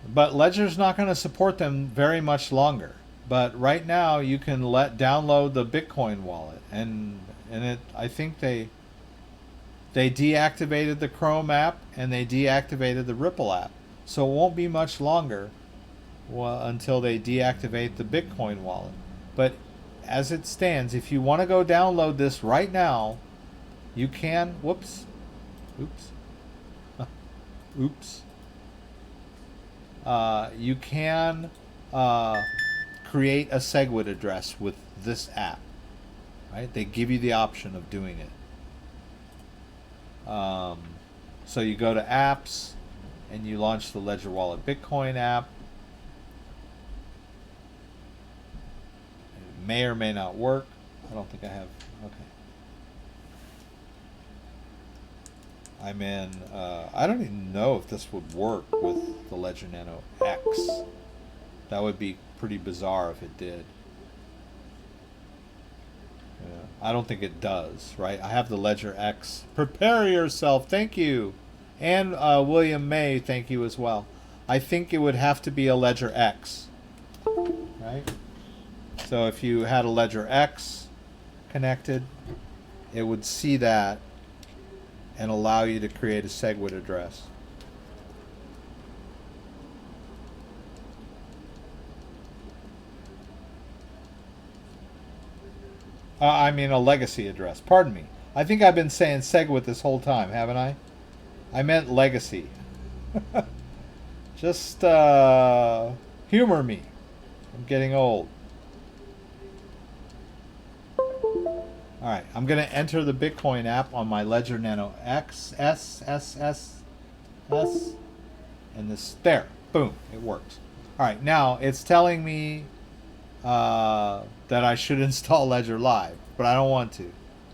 but Ledger's not going to support them very much longer. But right now you can download the Bitcoin wallet, and I think they deactivated the Chrome app and they deactivated the Ripple app. So it won't be much longer until they deactivate the Bitcoin wallet. But as it stands, if you want to go download this right now, you can. Oops. You can create a Segwit address with this app. Right? They give you the option of doing it. So you go to apps and you launch the Ledger Wallet Bitcoin app. It may or may not work. I don't think I have. Okay. I'm in. I don't even know if this would work with the Ledger Nano X. That would be pretty bizarre if it did. Yeah, I don't think it does, right? I have the Ledger X. Prepare yourself. Thank you. And William May, thank you as well. I think it would have to be a Ledger X, right? So if you had a Ledger X connected, it would see that and allow you to create a Segwit address. I mean a legacy address. Pardon me. I think I've been saying Segwit this whole time, haven't I? I meant legacy. Just humor me. I'm getting old. Alright, I'm going to enter the Bitcoin app on my Ledger Nano X, S, and this, there, boom, it works. Alright, now it's telling me that I should install Ledger Live, but I don't want to.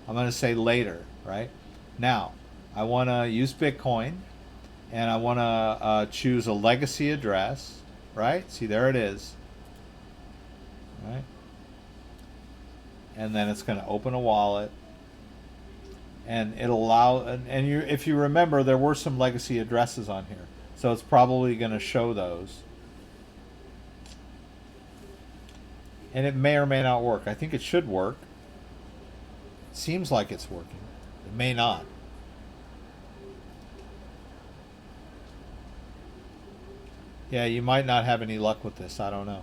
I'm going to say later, right? Now, I want to use Bitcoin, and I want to choose a legacy address, right? See, there it is, right? And then it's going to open a wallet, and it'll allow, and you, if you remember, there were some legacy addresses on here, so it's probably going to show those. And it may or may not work. I think it should work. It seems like it's working. It may not. Yeah, you might not have any luck with this. I don't know.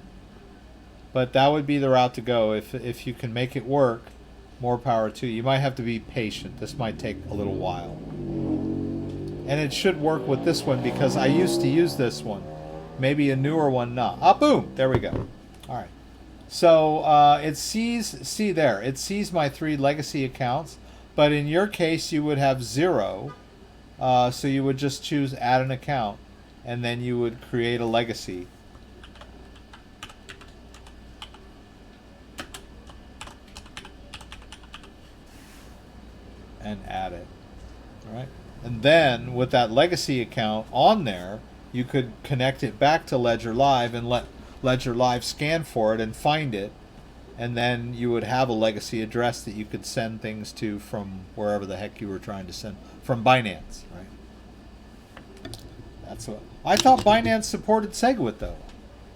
But that would be the route to go. If you can make it work, more power to you. You might have to be patient. This might take a little while. And it should work with this one because I used to use this one. Maybe a newer one not. Ah, boom! There we go. All right. So it sees, see there, it sees my 3 legacy accounts. But in your case, you would have 0. So you would just choose add an account. And then you would create a legacy. And add it. All right? And then with that legacy account on there, you could connect it back to Ledger Live and let Ledger Live scan for it and find it. And then you would have a legacy address that you could send things to from wherever the heck you were trying to send. From Binance, right? That's what I thought. Binance supported Segwit though.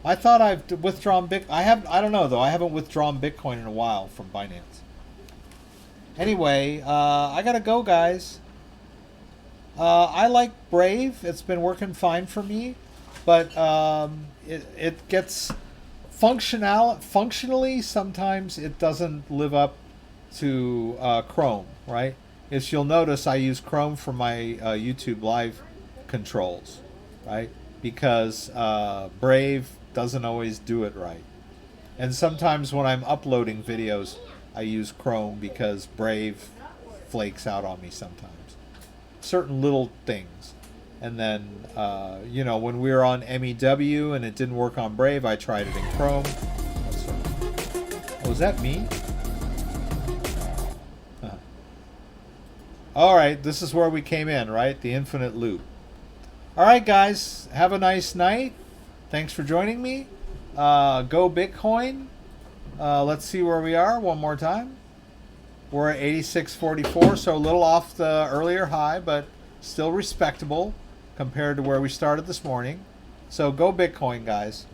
I thought I've withdrawn I don't know though. I haven't withdrawn Bitcoin in a while from Binance. Anyway, I gotta go, guys. I like Brave. It's been working fine for me, but it gets functionally sometimes it doesn't live up to Chrome, right? As you'll notice, I use Chrome for my YouTube live controls, right? Because Brave doesn't always do it right. And sometimes when I'm uploading videos, I use Chrome because Brave flakes out on me sometimes. Certain little things. And then, you know, when we were on MEW and it didn't work on Brave, I tried it in Chrome. Oh, was that me? All right, this is where we came in, right? The infinite loop. All right, guys, have a nice night. Thanks for joining me. Go Bitcoin. Let's see where we are one more time. We're at 86.44, so a little off the earlier high, but still respectable compared to where we started this morning. So go Bitcoin, guys.